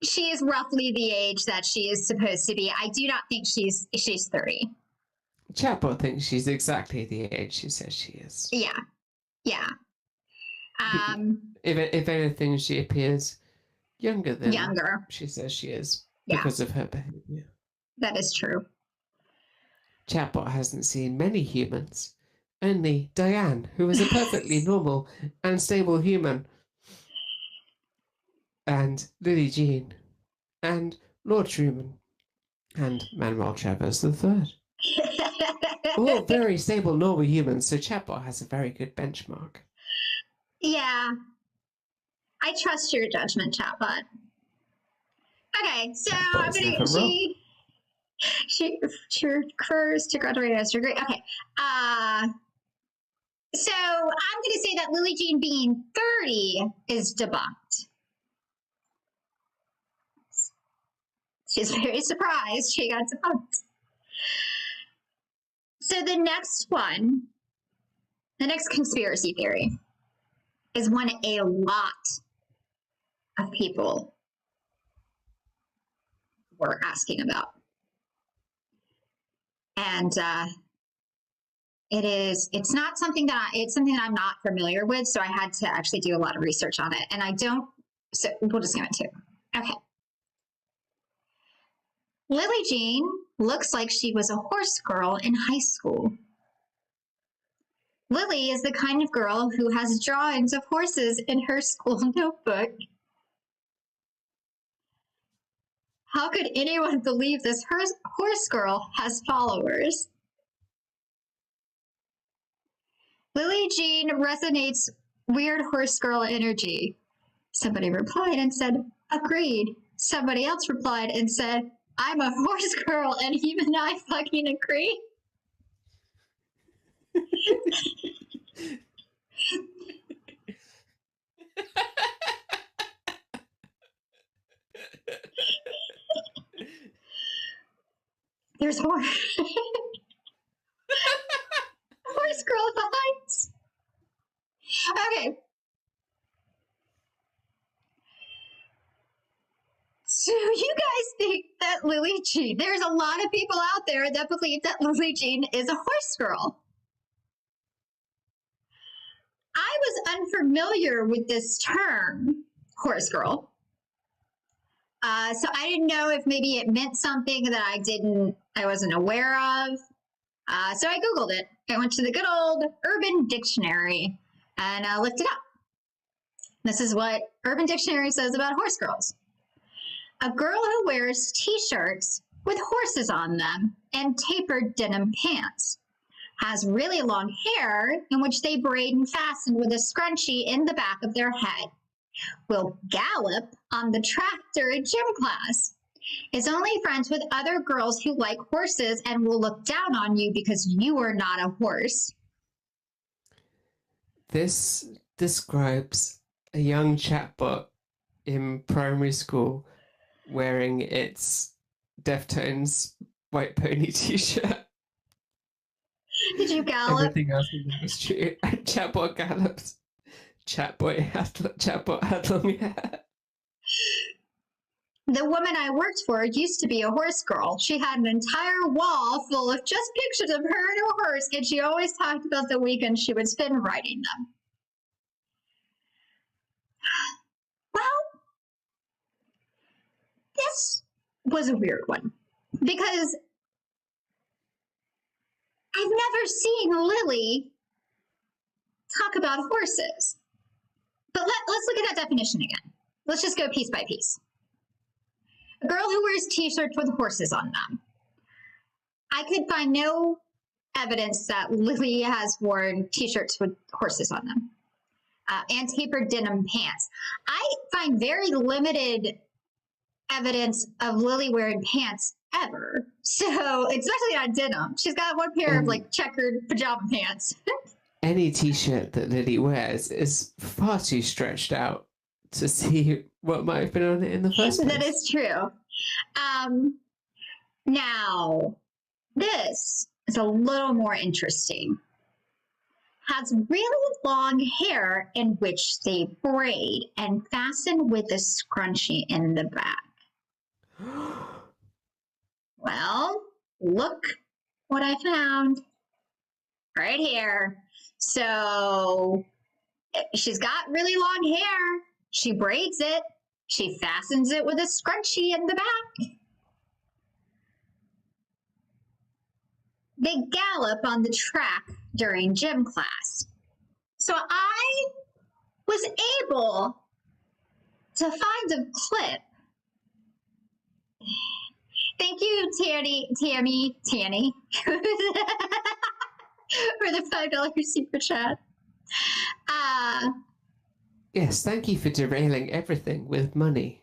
she is roughly the age that she is supposed to be. I do not think she's 30. Chatbot thinks she's exactly the age she says she is. Yeah. Yeah. If anything, she appears younger than she says she is because of her behavior. That is true. Chatbot hasn't seen many humans. Only Diane, who is a perfectly normal and stable human. And Lillee Jean. And Lord Truman. And Manuel Travers III. All very stable, normal humans, so Chatbot has a very good benchmark. Yeah. I trust your judgment, Chatbot. Okay, so I'm gonna she refers to graduate as degree. Okay. So I'm gonna say that Lillee Jean being 30 is debunked. She's very surprised she got debunked. So the next one, the next conspiracy theory, is one a lot of people were asking about. And it's not something that it's something that I'm not familiar with, so I had to actually do a lot of research on it. And so we'll just give it to it. Okay. Lillee Jean looks like she was a horse girl in high school. Lillee is the kind of girl who has drawings of horses in her school notebook. How could anyone believe this horse girl has followers? Lillee Jean resonates weird horse girl energy. Somebody replied and said, agreed. Somebody else replied and said, I'm a horse girl and even I fucking agree. There's horse. Horse girl at the heights. Okay. So you guys think that Lillee Jean, there's a lot of people out there that believe that Lillee Jean is a horse girl. I was unfamiliar with this term, horse girl. So I didn't know if maybe it meant something that I wasn't aware of. So I Googled it. I went to the good old Urban Dictionary and looked it up. This is what Urban Dictionary says about horse girls. A girl who wears t-shirts with horses on them and tapered denim pants. Has really long hair in which they braid and fasten with a scrunchie in the back of their head. Will gallop on the tractor in gym class. Is only friends with other girls who like horses and will look down on you because you are not a horse. This describes a young chatbot in primary school wearing its Deftones white pony t-shirt. Did you gallop? Everything else was true. Chatbot gallops. Chatbot had long hair. The woman I worked for used to be a horse girl. She had an entire wall full of just pictures of her and her horse, and she always talked about the weekends she would spend riding them. Well, this was a weird one because I've never seen Lillee talk about horses. But let's look at that definition again. Let's just go piece by piece. A girl who wears t-shirts with horses on them. I could find no evidence that Lillee has worn t-shirts with horses on them. And tapered denim pants. I find very limited evidence of Lillee wearing pants ever. So, especially not denim. She's got one pair of like checkered pajama pants. Any t-shirt that Lillee wears is far too stretched out to see what might have been on it in the first place. That is true. Now, this is a little more interesting. Has really long hair in which they braid and fasten with a scrunchie in the back. Well, look what I found right here. So she's got really long hair. She braids it. She fastens it with a scrunchie in the back. They gallop on the track during gym class. So I was able to find a clip. Thank you, Tammy, for the $5 super chat. Yes, thank you for derailing everything with money.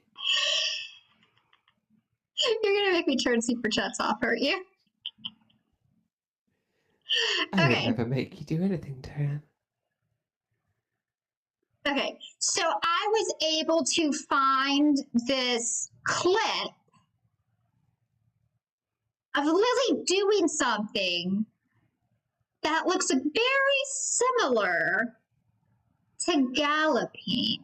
You're going to make me turn super chats off, aren't you? I Okay. would never make you do anything, Diane. Okay, so I was able to find this clip of Lillee doing something that looks very similar to galloping.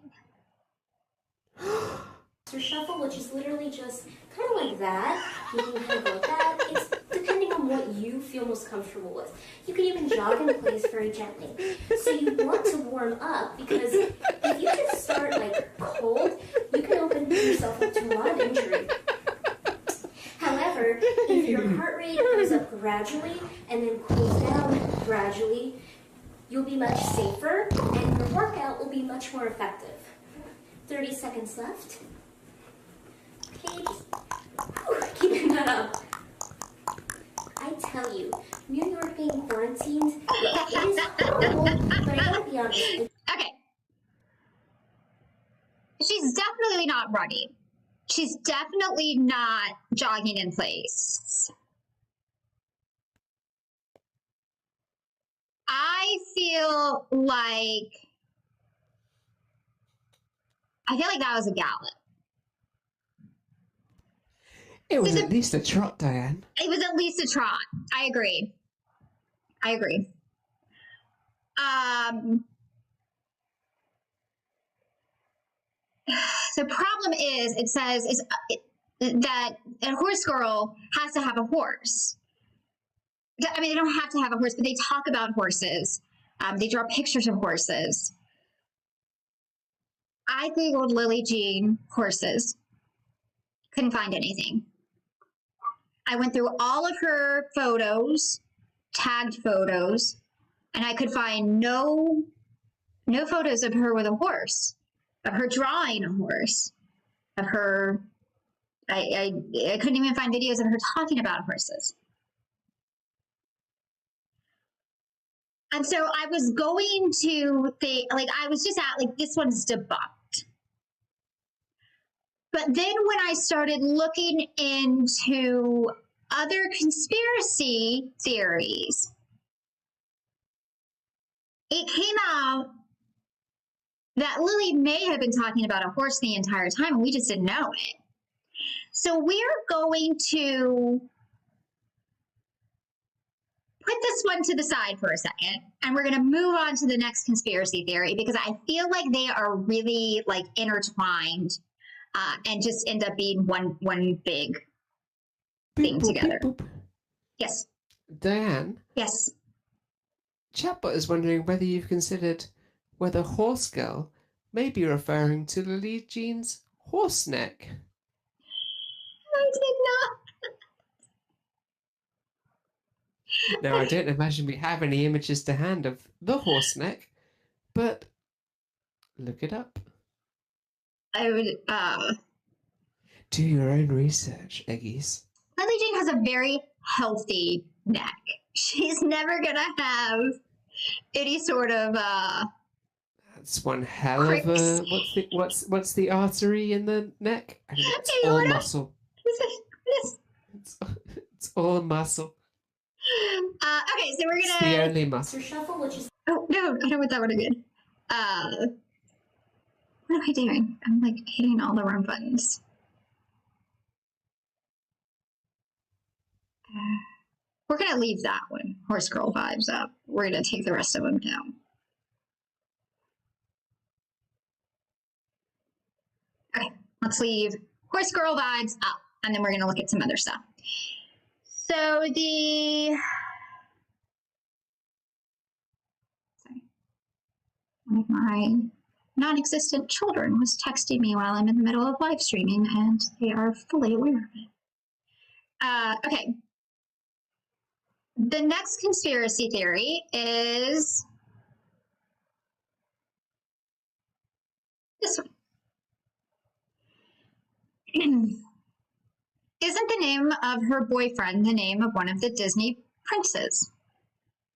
Shuffle, which is literally just kind of like that. You can kind of go like that. It's depending on what you feel most comfortable with. You can even jog in place very gently. So you want to warm up because if you just start like cold, you can open yourself up to a lot of injury. However, if your heart rate goes up gradually and then cools down gradually, you'll be much safer and your workout will be much more effective. 30 seconds left. Okay, just keeping that up. I tell you, New York being quarantined, it is horrible, but I gotta be honest. Okay. She's definitely not running. She's definitely not jogging in place. I feel like that was a gallop. It was at least a trot, Diane. It was at least a trot. I agree. The problem is, it says that a horse girl has to have a horse. I mean, they don't have to have a horse, but they talk about horses. They draw pictures of horses. I Googled Lillee Jean horses. Couldn't find anything. I went through all of her photos, tagged photos, and I could find no photos of her with a horse, of her drawing a horse, of her. I couldn't even find videos of her talking about horses. And so I was going to think, like, I was just at, like, this one's debunked. But then when I started looking into other conspiracy theories, it came out that Lillee may have been talking about a horse the entire time, and we just didn't know it. So we're going to put this one to the side for a second, and we're going to move on to the next conspiracy theory because I feel like they are really like intertwined. and just end up being one big Boop, thing boop, together. boop, boop. Yes. Diane, Yes. Chatbot is wondering whether you've considered whether Horse Girl may be referring to Lillee Jean's horse neck. I did not. Now, I don't imagine we have any images to hand of the horse neck, but look it up. I would, Do your own research, Eggies. Lillee Jean has a very healthy neck. She's never gonna have any sort of, That's one hell of a... What's the artery in the neck? I mean, it's all muscle. It's all muscle. Okay, so we're It's gonna... the only muscle. Oh, no, I don't want that one again. What am I doing? I'm, like, hitting all the wrong buttons. We're gonna leave that one. Horse Girl vibes up. We're gonna take the rest of them down. Okay, let's leave Horse Girl vibes up, and then we're gonna look at some other stuff. So one of my non-existent children was texting me while I'm in the middle of live streaming, and they are fully aware of it. Okay. The next conspiracy theory is this one. Isn't the name of her boyfriend the name of one of the Disney princes?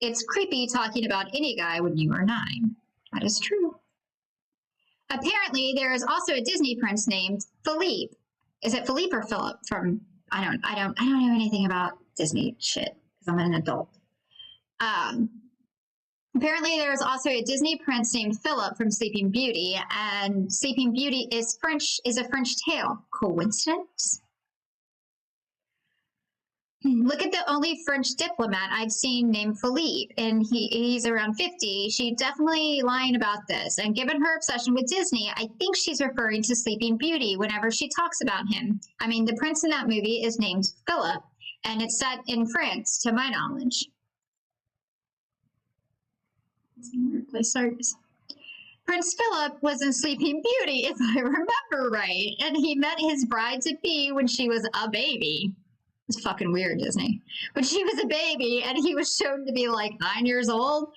It's creepy talking about any guy when you are 9. That is true. Apparently, there is also a Disney prince named Philippe. Is it Philippe or Philip? From I don't know anything about Disney shit because I'm an adult. Apparently, there is also a Disney prince named Philip from Sleeping Beauty, and Sleeping Beauty is a French tale. Coincidence? Look at the only French diplomat I've seen named Philippe, and he's around 50. She's definitely lying about this. And given her obsession with Disney, I think she's referring to Sleeping Beauty whenever she talks about him. I mean, the prince in that movie is named Philip, and it's set in France, to my knowledge. Let's see where place starts. Prince Philip was in Sleeping Beauty, if I remember right, and he met his bride-to-be when she was a baby. It's fucking weird, Disney. When she was a baby and he was shown to be like 9 years old.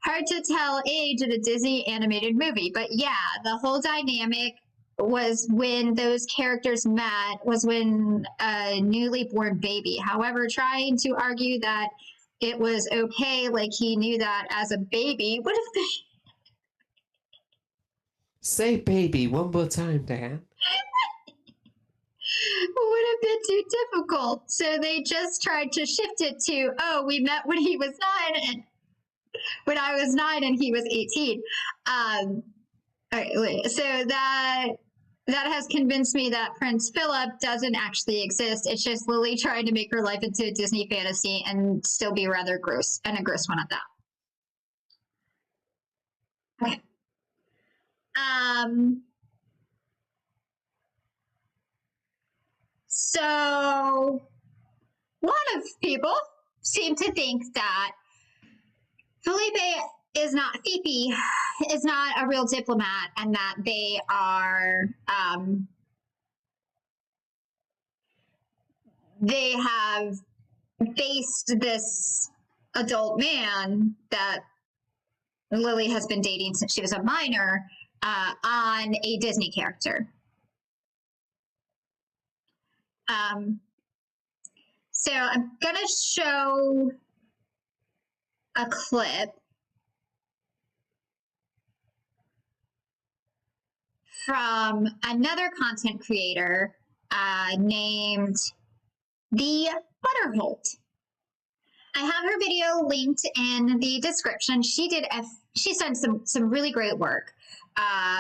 Hard to tell age in a Disney animated movie. But yeah, the whole dynamic was when those characters met was when a newly born baby. However, trying to argue that it was okay, like he knew that as a baby, would have been... Say baby one more time, Diane. Would have been too difficult. So they just tried to shift it to, oh, we met when he was 9 and when I was 9 and he was 18. All right, so that has convinced me that Prince Philip doesn't actually exist. It's just Lillee trying to make her life into a Disney fantasy and still be rather gross, and a gross one at that. Okay. So, a lot of people seem to think that Felipe is not a real diplomat, and that they are, they have based this adult man that Lillee has been dating since she was a minor on a Disney character. So I'm going to show a clip from another content creator named The Butterholt. I have her video linked in the description. She's done some really great work,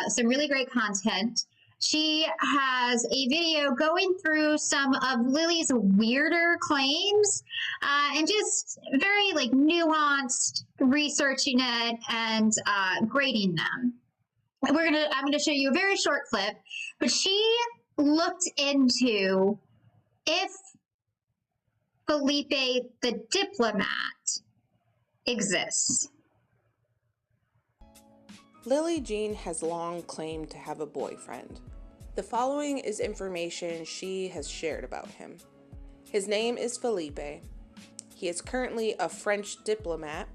some really great content. She has a video going through some of Lillee's weirder claims and just very like nuanced researching it and grading them. I'm gonna show you a very short clip, but she looked into if Felipe the diplomat exists. Lillee Jean has long claimed to have a boyfriend. The following is information she has shared about him. His name is Felipe. He is currently a French diplomat.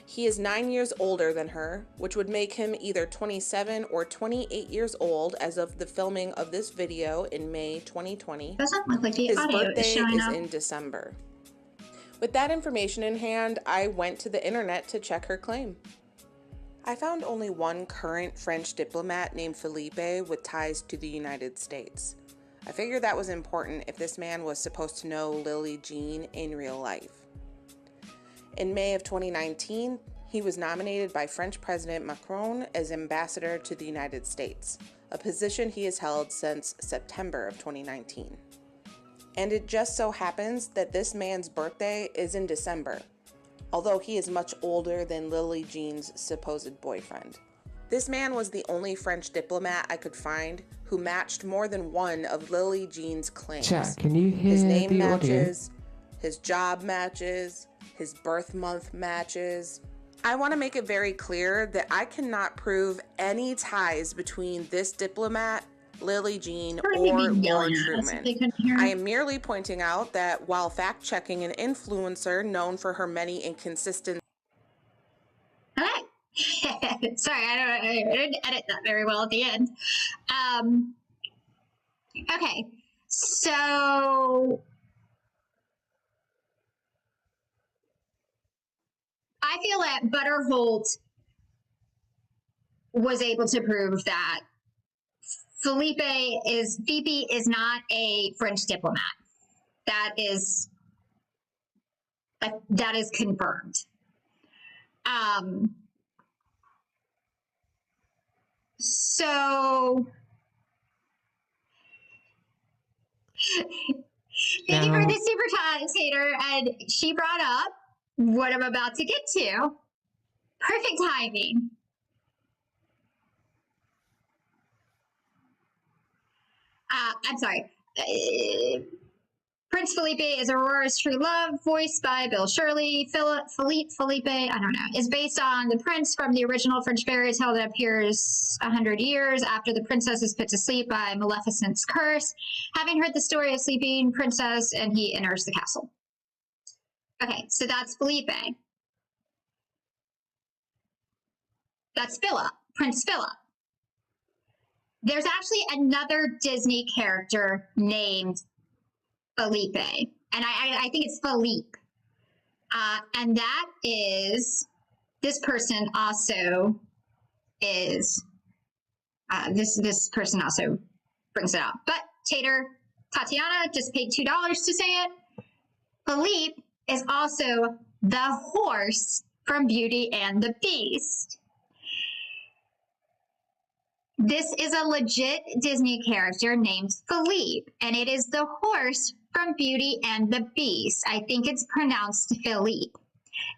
He is 9 years older than her, which would make him either 27 or 28 years old as of the filming of this video in May 2020. Doesn't look like the His audio birthday is showing is up. in December. With that information in hand, I went to the internet to check her claim. I found only one current French diplomat named Felipe with ties to the United States. I figured that was important if this man was supposed to know Lillee Jean in real life. In May of 2019, he was nominated by French President Macron as ambassador to the United States, a position he has held since September of 2019. And it just so happens that this man's birthday is in December, although he is much older than Lillee Jean's supposed boyfriend. This man was the only French diplomat I could find who matched more than one of Lillee Jean's claims. Chat, can you hear his name the matches, his job matches, his birth month matches. I want to make it very clear that I cannot prove any ties between this diplomat, Lillee Jean, or Lord Truman. I am merely pointing out that while fact-checking an influencer known for her many inconsistent... Okay. Sorry, I didn't edit that very well at the end. Okay, so I feel that Butterholt was able to prove that Phoebe is not a French diplomat. That is confirmed. So thank you for the super tater, and she brought up what I'm about to get to. Perfect timing. I'm sorry. Prince Felipe is Aurora's true love, voiced by Bill Shirley. Felipe, I don't know, is based on the prince from the original French fairy tale that appears 100 years after the princess is put to sleep by Maleficent's curse. Having heard the story of sleeping princess, and he enters the castle. Okay, so that's Felipe. That's Philip, Prince Philip. There's actually another Disney character named Felipe, and I think it's Philippe, and that is, this person also is, this person also brings it up. But Tatiana just paid $2 to say it. Philippe is also the horse from Beauty and the Beast. This is a legit Disney character named Philippe, and it is the horse from Beauty and the Beast. I think it's pronounced Philippe.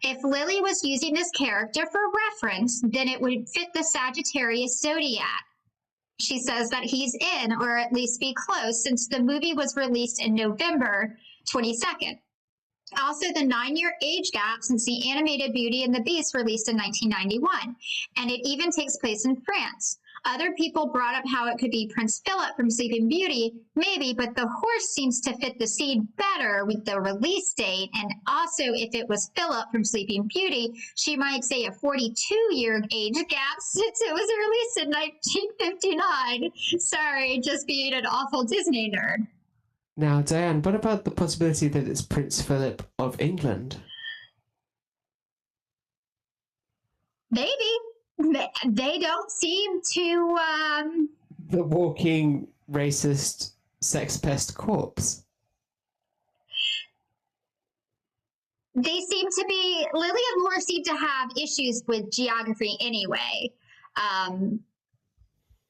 If Lillee was using this character for reference, then it would fit the Sagittarius zodiac. She says that he's in, or at least be close, since the movie was released in November 22nd. Also, the 9-year age gap since the animated Beauty and the Beast released in 1991, and it even takes place in France. Other people brought up how it could be Prince Philip from Sleeping Beauty, maybe, but the horse seems to fit the scene better with the release date. And also, if it was Philip from Sleeping Beauty, she might say a 42-year age gap since it was released in 1959. Sorry, just being an awful Disney nerd. Now, Diane, what about the possibility that it's Prince Philip of England? Maybe. They don't seem to, The walking, racist, sex pest corpse. They seem to be, Lillee and Lore seem to have issues with geography anyway.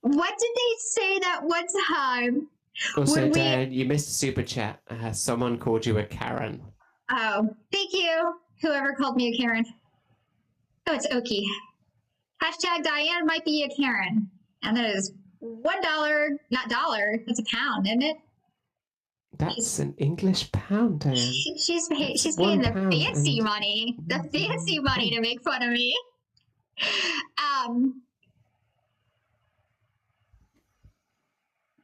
What did they say that one time? Also, Diane, you missed a super chat. Someone called you a Karen. Oh, thank you. Whoever called me a Karen. Oh, it's Oki. Hashtag Diane might be a Karen. And that is $1, not dollar. That's a pound, isn't it? That's an English pound, Diane. She's paying the fancy money. The fancy money to make fun of me.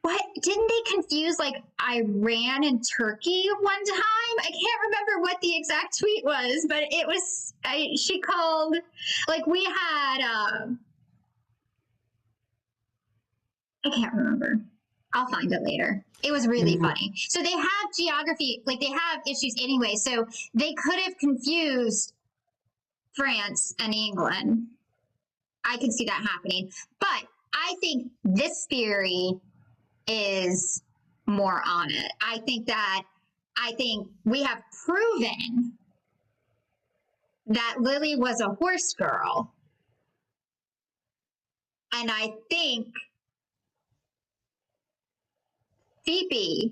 What? Didn't they confuse like Iran and Turkey one time? I can't remember what the exact tweet was, but it was, she called, like we had, I can't remember. I'll find it later. It was really funny. So they have geography, like they have issues anyway, so they could have confused France and England. I can see that happening. But I think this theory is more on it. I think we have proven that Lillee was a horse girl. And I think Philippe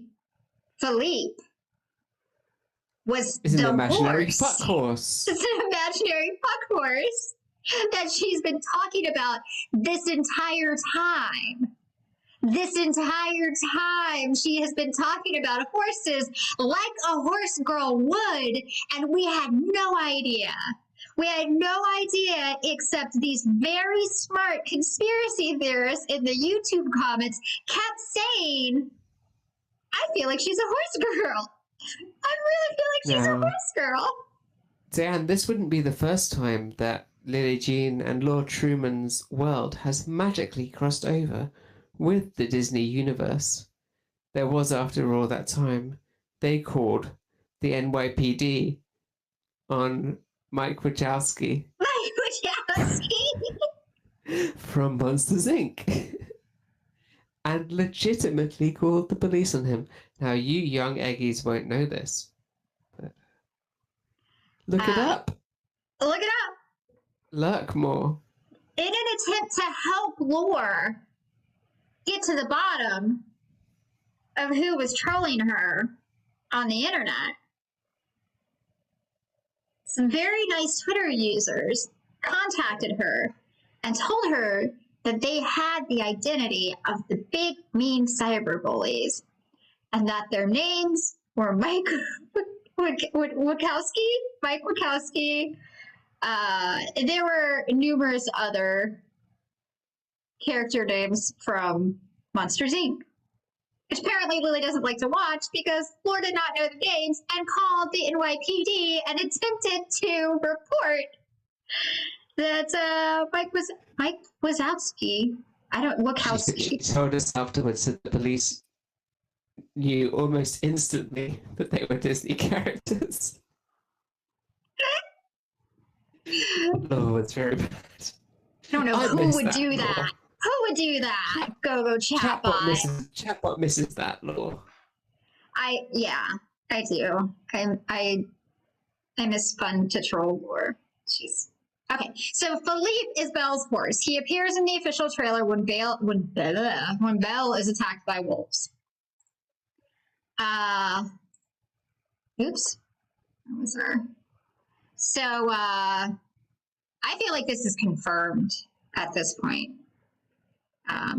was an imaginary horse. fuck horse. It's an imaginary fuck horse that she's been talking about this entire time. This entire time, she has been talking about horses like a horse girl would, and we had no idea. We had no idea, except these very smart conspiracy theorists in the YouTube comments kept saying, I feel like she's a horse girl. I really feel like she's a horse girl. Dan, this wouldn't be the first time that Lillee Jean and Lord Truman's world has magically crossed over with the Disney universe. There was, after all, that time they called the NYPD on Mike Wachowski. Mike Wachowski! From Monsters, Inc. and legitimately called the police on him. Now, you young eggies won't know this, but look it up. Look it up. Look more. In an attempt to help Lore get to the bottom of who was trolling her on the internet, some very nice Twitter users contacted her and told her that they had the identity of the big, mean cyber bullies and that their names were Mike Wachowski. There were numerous other character names from Monsters, Inc., which apparently Lillee doesn't like to watch because Lore did not know the names and called the NYPD and attempted to report that Mike Wazowski. Wachowski. She told us afterwards that the police knew almost instantly that they were Disney characters. Oh, it's very bad. I don't know who would do that. Who would do that? Go chatbot. Chatbot misses that law. I do. I miss fun to troll Lore. Jeez. Okay, so Philippe is Belle's horse. He appears in the official trailer when Belle is attacked by wolves. Oops. That was her. So I feel like this is confirmed at this point. I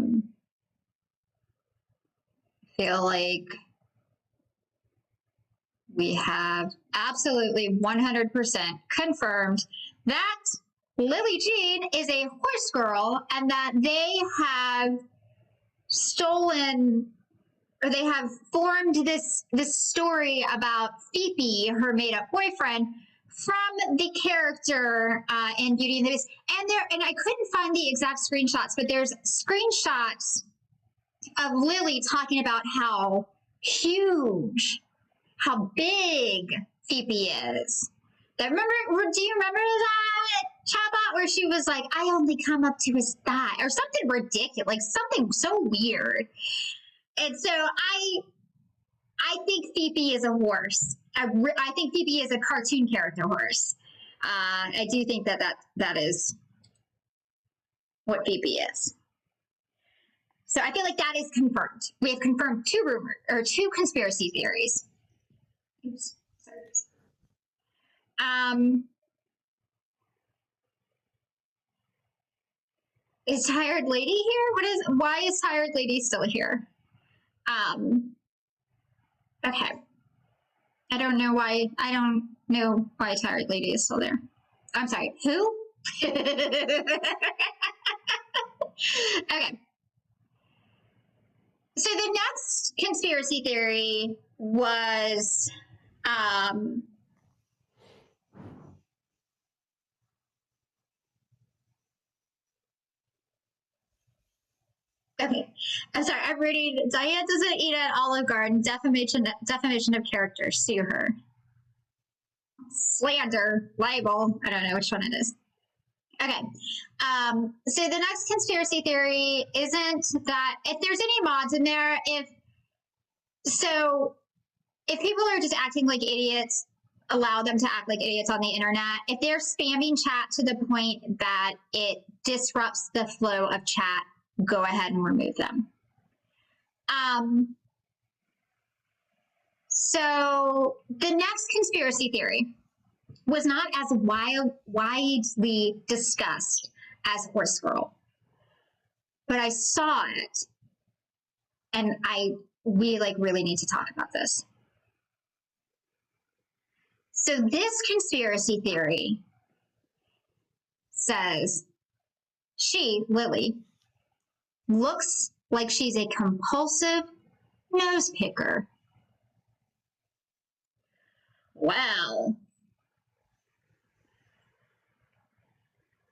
feel like we have absolutely 100% confirmed that Lillee Jean is a horse girl and that they have stolen, or they have formed this story about Phoebe, her made-up boyfriend, from the character in Beauty and the Beast. And I couldn't find the exact screenshots, but there's screenshots of Lillee talking about how huge, how big Phoebe is. Do you remember that chatbot where she was like, I only come up to his thigh, or something ridiculous, like something so weird. And so I think Phoebe is a horse. I think Phoebe is a cartoon character horse. I do think that is what Phoebe is. So I feel like that is confirmed. We have confirmed two conspiracy theories. Oops. Sorry. Is Tired Lady here? Why is Tired Lady still here? Okay. I don't know why Tired Lady is still there. I'm sorry, who? Okay. So the next conspiracy theory was, okay, I'm sorry, I'm reading. Diane doesn't eat at Olive Garden. Defamation of character. Sue her. Slander. Libel. I don't know which one it is. Okay. So the next conspiracy theory isn't that if there's any mods in there, if people are just acting like idiots, allow them to act like idiots on the internet. If they're spamming chat to the point that it disrupts the flow of chat, go ahead and remove them. So the next conspiracy theory was not as widely discussed as Horse Girl, but I saw it, and we really need to talk about this. So this conspiracy theory says she, Lillee, looks like she's a compulsive nose picker. Wow.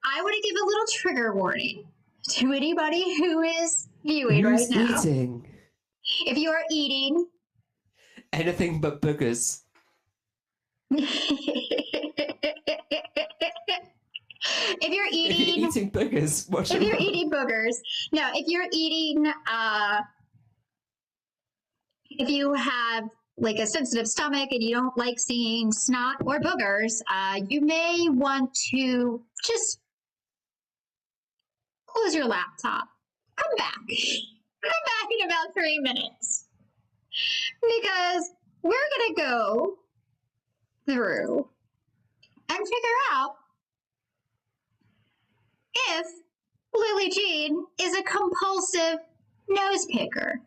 I want to give a little trigger warning to anybody who is viewing right now. Eating? If you are eating anything but boogers. If you're eating boogers, watch if you're eating boogers, no, if you're eating, if you have like a sensitive stomach and you don't like seeing snot or boogers, you may want to just close your laptop. Come back in about 3 minutes, because we're gonna go through and figure out if Lillee Jean is a compulsive nose picker.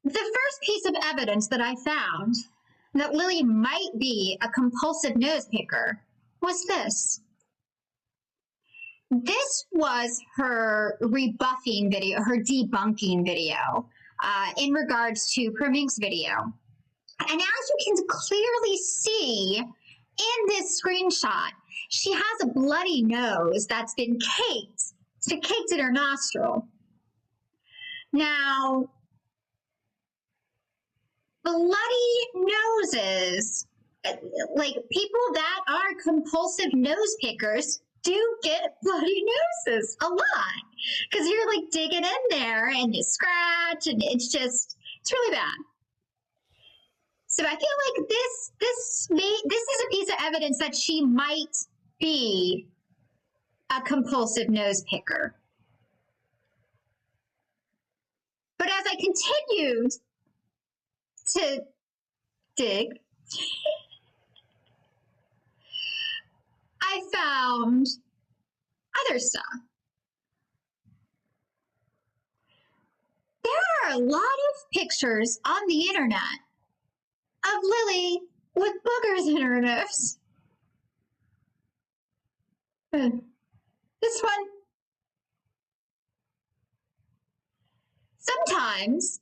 The first piece of evidence that I found that Lillee might be a compulsive nose picker was this. This was her rebuffing video, her debunking video, in regards to Mink's video. And as you can clearly see in this screenshot, she has a bloody nose that's been caked. It's been caked in her nostril. Now, bloody noses, like people that are compulsive nose pickers do get bloody noses a lot, because you're like digging in there and you scratch and it's really bad. So I feel like this is a piece of evidence that she might be a compulsive nose picker. But as I continued to dig, I found other stuff. There are a lot of pictures on the internet of Lillee with boogers in her nose. This one. Sometimes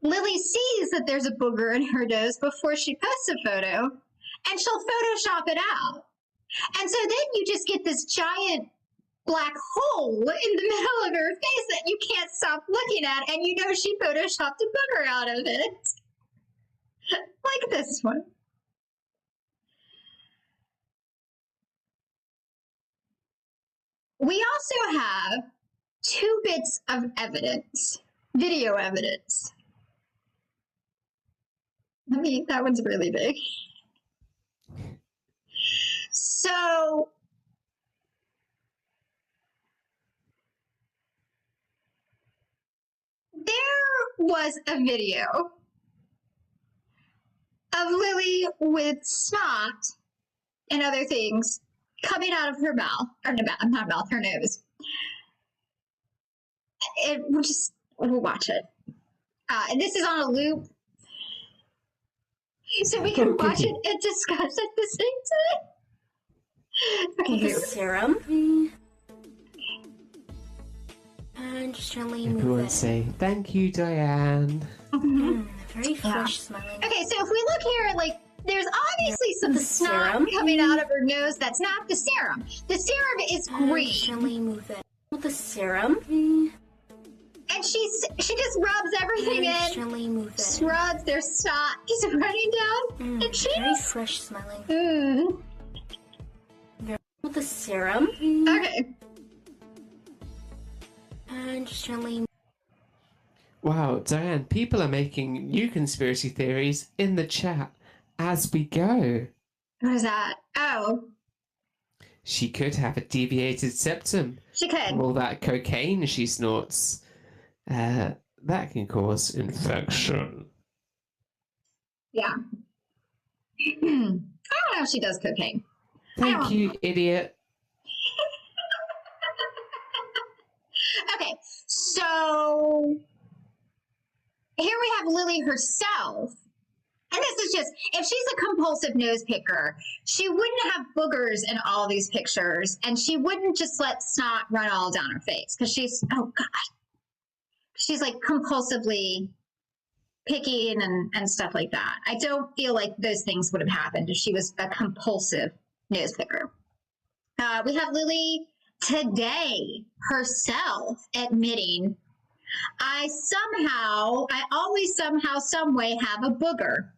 Lillee sees that there's a booger in her nose before she posts a photo, and she'll Photoshop it out. And so then you just get this giant black hole in the middle of her face that you can't stop looking at, and you know she Photoshopped a booger out of it. Like this one. We also have 2 bits of evidence, video evidence. That one's really big. So, there was a video of Lillee with snot and other things coming out of her mouth, or not mouth, her nose. We'll watch it. And this is on a loop, so we can watch it and discuss at the same time. Okay, The serum. And just gently move Everyone it. say, thank you, Diane. Very fresh smelling. Okay, so if we look here, like, there's obviously some snot serum? coming out of her nose. That's not the serum. The serum is green. Gently move it. With the serum. And she just rubs everything And in. gently move it. Rubs, their snot is running down. And she Very fresh smelling. With the serum. Okay. And just gently. Wow, Diane, people are making new conspiracy theories in the chat as we go. What is that? Oh, She could have a deviated septum. she could. From all that cocaine she snorts. That can cause infection. Yeah. I don't know if she does cocaine. Thank you, idiot. Okay, so here we have Lillee herself. And this is just, if she's a compulsive nose picker, she wouldn't have boogers in all these pictures, and she wouldn't just let snot run all down her face, because she's, oh God, she's like compulsively picking and stuff like that. I don't feel like those things would have happened if she was a compulsive nose picker. We have Lillee today herself admitting, I always somehow, some way have a booger.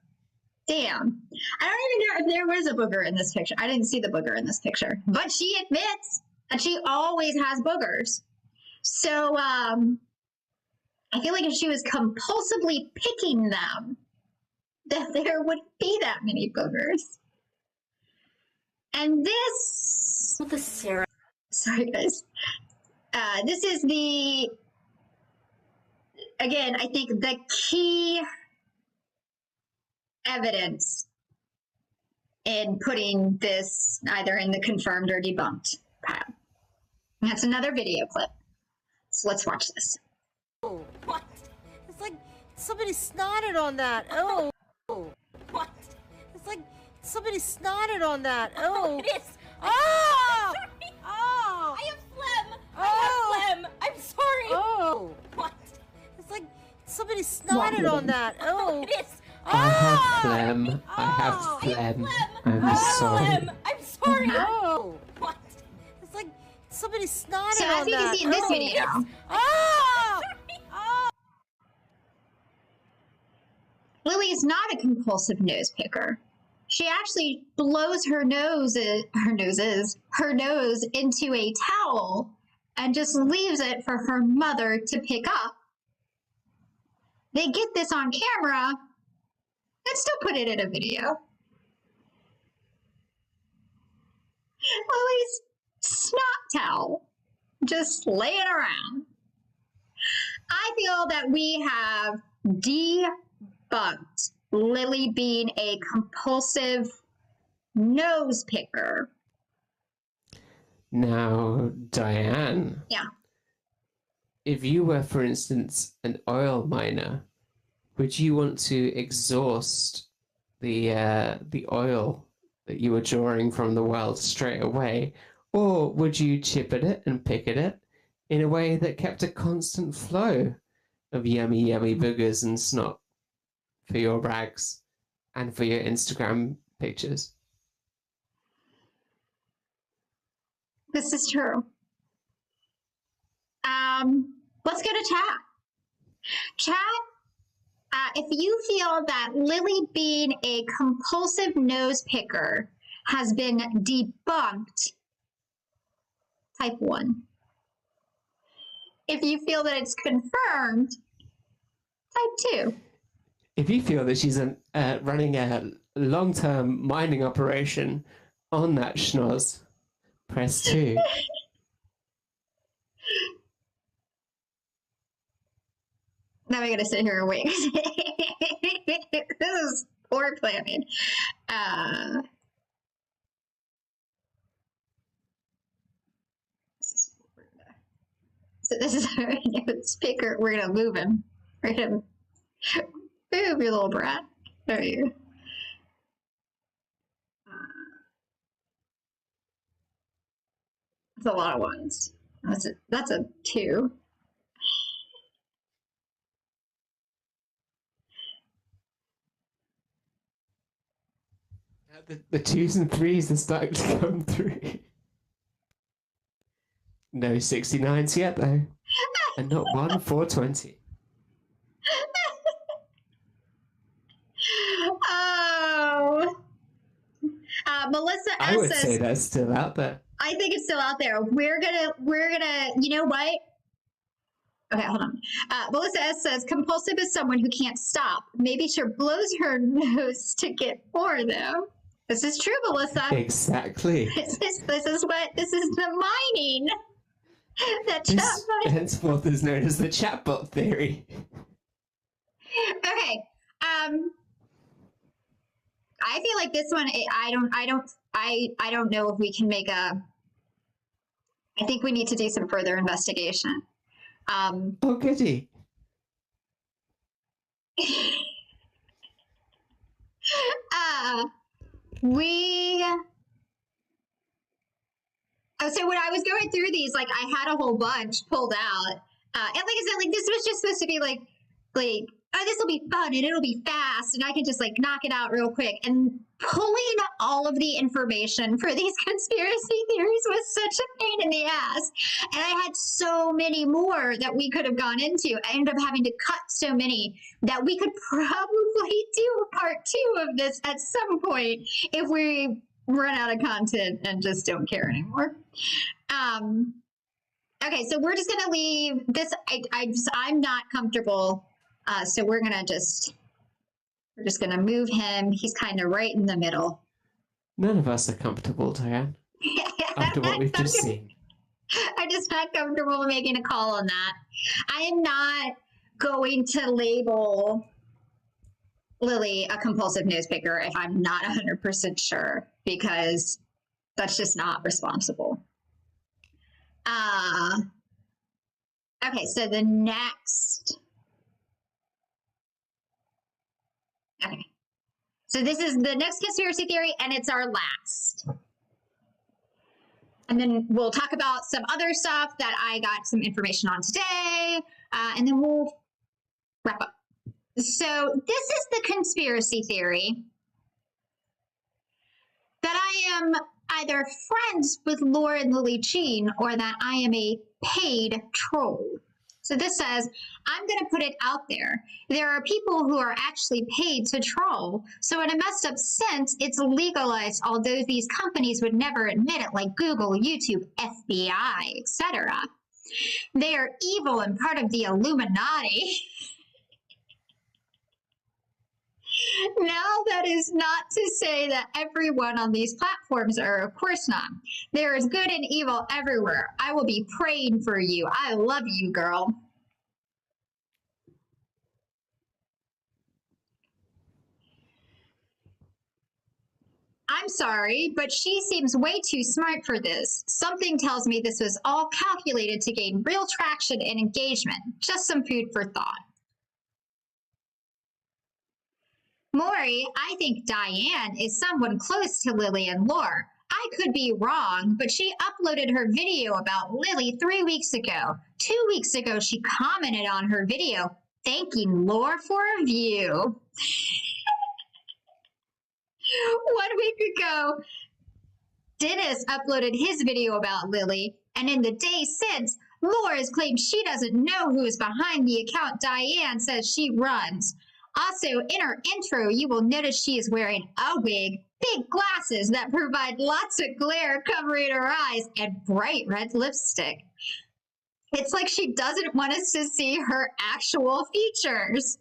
Damn. I don't even know if there was a booger in this picture. I didn't see the booger in this picture, but she admits that she always has boogers. So, I feel like if she was compulsively picking them, that there wouldn't be that many boogers. And this... With the serum. Sorry, guys. This is the... Again, I think the key evidence in putting this either in the confirmed or debunked pile. And that's another video clip. So let's watch this. Oh, what? It's like somebody snotted on that. Oh. What? It's like somebody snotted on that. Oh. It is. Oh! Sorry. Oh! I have phlegm. Oh! I have phlegm. I'm sorry. Oh! What? It's like somebody snotted on that. Oh! It is. I have phlegm. I have phlegm. I'm sorry. Phlegm. I'm sorry. Oh! What? It's like somebody snotted So on as you can that. see in this Oh. video, Oh! Sorry. Lillee is not a compulsive nose picker. She actually blows her nose into a towel and just leaves it for her mother to pick up. They get this on camera and still put it in a video. Lillee's snot towel just laying around. I feel that we have debunked Lillee being a compulsive nose picker. Now, Diane. Yeah. If you were, for instance, an oil miner, would you want to exhaust the oil that you were drawing from the well straight away, or would you chip at it and pick at it in a way that kept a constant flow of yummy, yummy boogers and snot for your rags and for your Instagram pictures? This is true. Let's go to chat. Chat, if you feel that Lillee being a compulsive nose picker has been debunked, type 1. If you feel that it's confirmed, type 2. If you feel that she's running a long-term mining operation on that schnoz, press 2. Now we gotta sit here and wait. This is poor planning. So this is our notes picker. We're gonna move him. We're gonna move your little brat. There you go. That's a lot of ones. That's a 2. The 2s and 3s are starting to come through. No 69s yet, though. And not one 420. Oh. Melissa S. I would says, say that's still out there. I think it's still out there. We're gonna, you know what? Okay, hold on. Melissa S. says, compulsive is someone who can't stop. Maybe she blows her nose to get more, though. This is true, Melissa. Exactly. This is the mining. That This chatbot. henceforth is known as the chatbot theory. Okay. I feel like this one. I don't know if we can make a. I think we need to do some further investigation. Oh, goody. So when I was going through these, like I had a whole bunch pulled out, and like I said, like this was just supposed to be like, oh, this will be fun and it'll be fast and I can just like knock it out real quick. And pulling all of the information for these conspiracy theories was such a pain in the ass. And I had so many more that we could have gone into. I ended up having to cut so many that we could probably do a part 2 of this at some point if we run out of content and just don't care anymore. Okay, so we're just gonna leave this. I'm not comfortable. So we're just gonna move him. He's kind of right in the middle. None of us are comfortable, Diane. After what we've just seen. I'm just not comfortable making a call on that. I am not going to label Lillee a compulsive nose picker if I'm not 100% sure, because that's just not responsible. Okay, so the next. Okay. So this is the next conspiracy theory, and it's our last. And then we'll talk about some other stuff that I got some information on today, and then we'll wrap up. So this is the conspiracy theory that I am either friends with Laura and Lillee Jean or that I am a paid troll. So this says, I'm going to put it out there. There are people who are actually paid to troll. So in a messed up sense, it's legalized, although these companies would never admit it, like Google, YouTube, FBI, etc. They are evil and part of the Illuminati. Now, that is not to say that everyone on these platforms are, of course not. There is good and evil everywhere. I will be praying for you. I love you, girl. I'm sorry, but she seems way too smart for this. Something tells me this was all calculated to gain real traction and engagement. Just some food for thought. Maury, I think Diane is someone close to Lillee and Laura. I could be wrong, but she uploaded her video about Lillee 3 weeks ago. 2 weeks ago, she commented on her video, thanking Laura for a view. 1 week ago, Dennis uploaded his video about Lillee, and in the days since, Laura has claimed she doesn't know who is behind the account Diane says she runs. Also, in her intro, you will notice she is wearing a wig, big glasses that provide lots of glare covering her eyes, and bright red lipstick. It's like she doesn't want us to see her actual features.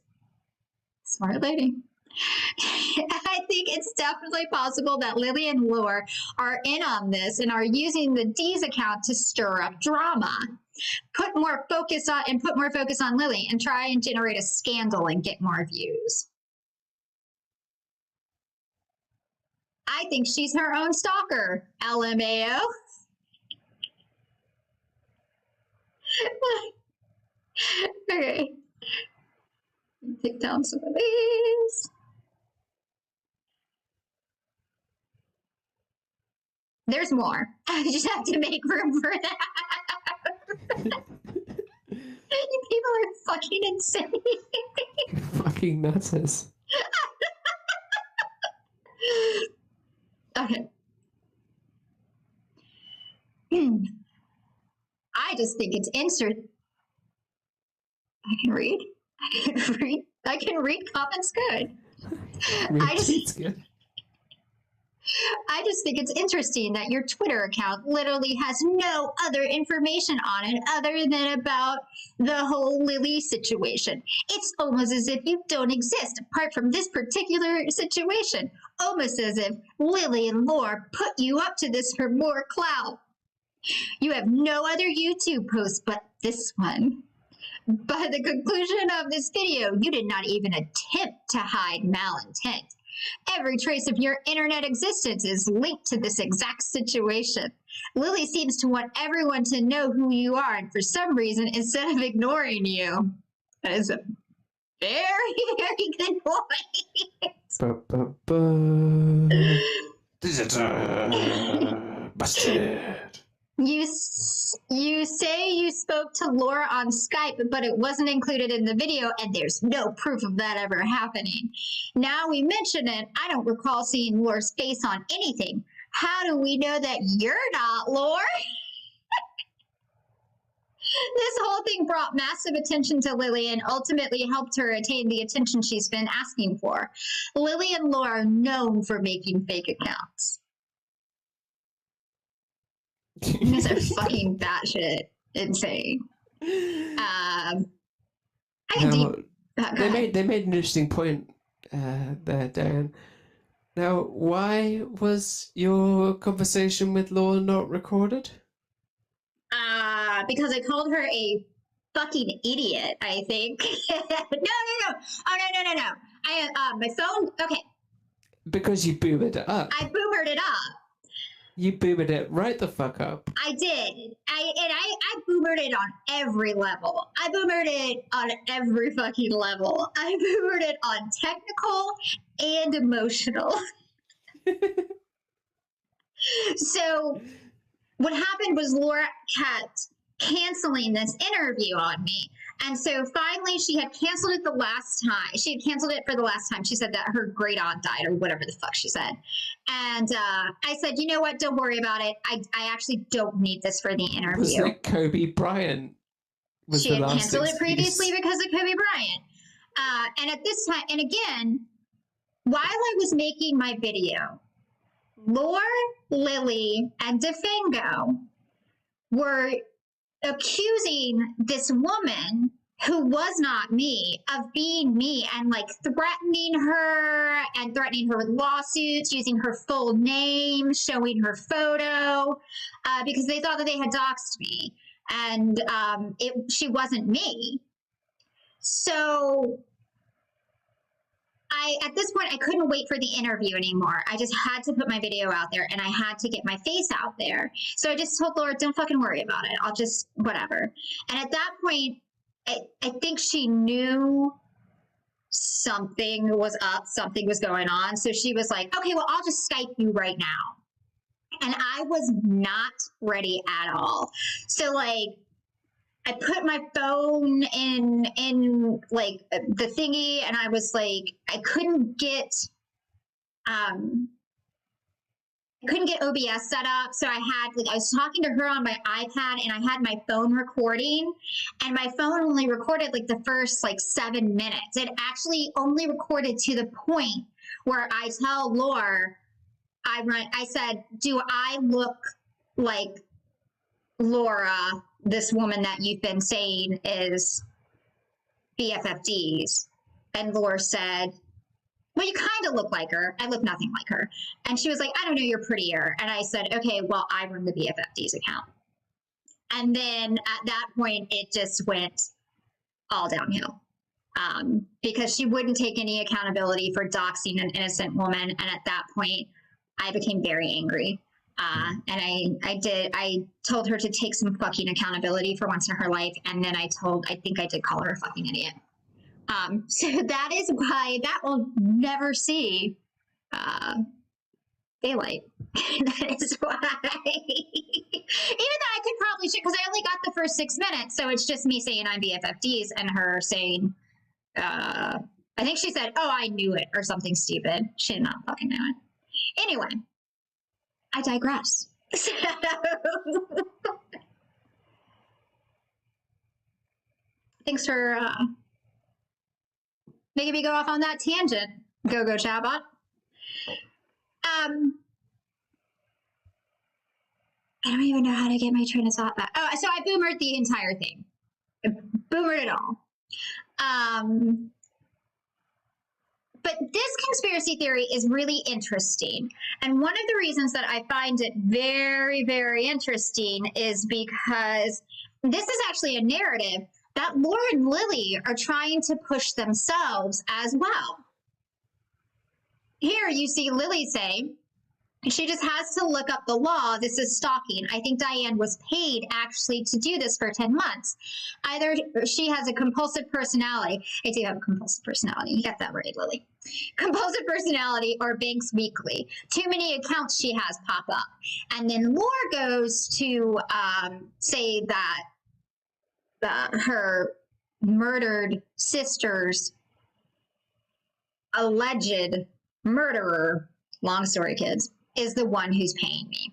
Smart lady. I think it's definitely possible that Lillee and Laura are in on this and are using the D's account to stir up drama. Put more focus on Lillee and try and generate a scandal and get more views. I think she's her own stalker, LMAO. Okay. Take down some of these. There's more. I just have to make room for that. You people are fucking insane. Fucking nutters. Okay. I just think it's insert. I can read. I can read comments good. I just think it's interesting that your Twitter account literally has no other information on it other than about the whole Lillee situation. It's almost as if you don't exist apart from this particular situation. Almost as if Lillee and Lore put you up to this for more clout. You have no other YouTube posts but this one. By the conclusion of this video, you did not even attempt to hide malintent. Every trace of your internet existence is linked to this exact situation. Lillee seems to want everyone to know who you are, and for some reason, instead of ignoring you, that is a very, very good point. Busted. You say you spoke to Laura on Skype, but it wasn't included in the video, and there's no proof of that ever happening. Now we mention it, I don't recall seeing Laura's face on anything. How do we know that you're not Laura? This whole thing brought massive attention to Lillee and ultimately helped her attain the attention she's been asking for. Lillee and Laura are known for making fake accounts. You guys are fucking batshit insane. They made an interesting point there, Diane. Now, why was your conversation with Laura not recorded? Because I called her a fucking idiot, I think. No. Oh, no. My phone, okay. Because you boomered it up. I boomered it up. You boomered it right the fuck up. I did. I boomered it on every level. I boomered it on every fucking level. I boomered it on technical and emotional. So what happened was Laura kept canceling this interview on me. And so finally she had canceled it the last time. She had canceled it for the last time. She said that her great aunt died or whatever the fuck she said. And I said, you know what? Don't worry about it. I actually don't need this for the interview. Was it Kobe Bryant? She had canceled it previously because of Kobe Bryant. And at this time, and again, while I was making my video, Lore, Lillee, and Defango were accusing this woman who was not me of being me and like threatening her with lawsuits, using her full name, showing her photo, because they thought that they had doxed me, and she wasn't me. So at this point, I couldn't wait for the interview anymore. I just had to put my video out there and I had to get my face out there. So I just told Laura, don't fucking worry about it. I'll just, whatever. And at that point, I think she knew something was up, something was going on. So she was like, okay, well, I'll just Skype you right now. And I was not ready at all. So like, I put my phone in like the thingy, and I was like, I couldn't get OBS set up. So I was talking to her on my iPad, and I had my phone recording, and my phone only recorded like the first like 7 minutes. It actually only recorded to the point where I tell Lore, I said, do I look like Laura, this woman that you've been saying is BFFDs? And Lore said, well, you kind of look like her. I look nothing like her. And she was like, I don't know, you're prettier. And I said, okay, well, I run the BFFDs account. And then at that point, it just went all downhill. Because she wouldn't take any accountability for doxing an innocent woman. And at that point, I became very angry. And I told her to take some fucking accountability for once in her life. And then I think I did call her a fucking idiot. So that is why that will never see daylight. That is why. Even though I could probably check, because I only got the first 6 minutes, so it's just me saying I'm BFFDs and her saying, I think she said, "Oh, I knew it," or something stupid. She did not fucking know it. Anyway, I digress. Thanks for making me go off on that tangent, Go Chatbot. I don't even know how to get my train of thought back. Oh, so I boomered the entire thing. I boomered it all. But this conspiracy theory is really interesting. And one of the reasons that I find it very, very interesting is because this is actually a narrative that Laura and Lillee are trying to push themselves as well. Here you see Lillee say, she just has to look up the law. This is stalking. I think Diane was paid actually to do this for 10 months. Either she has a compulsive personality. I do have a compulsive personality. You got that right, Lillee. Compulsive personality or Banks Weekly. Too many accounts she has pop up. And then Laura goes to say that her murdered sister's alleged murderer, long story, kids, is the one who's paying me.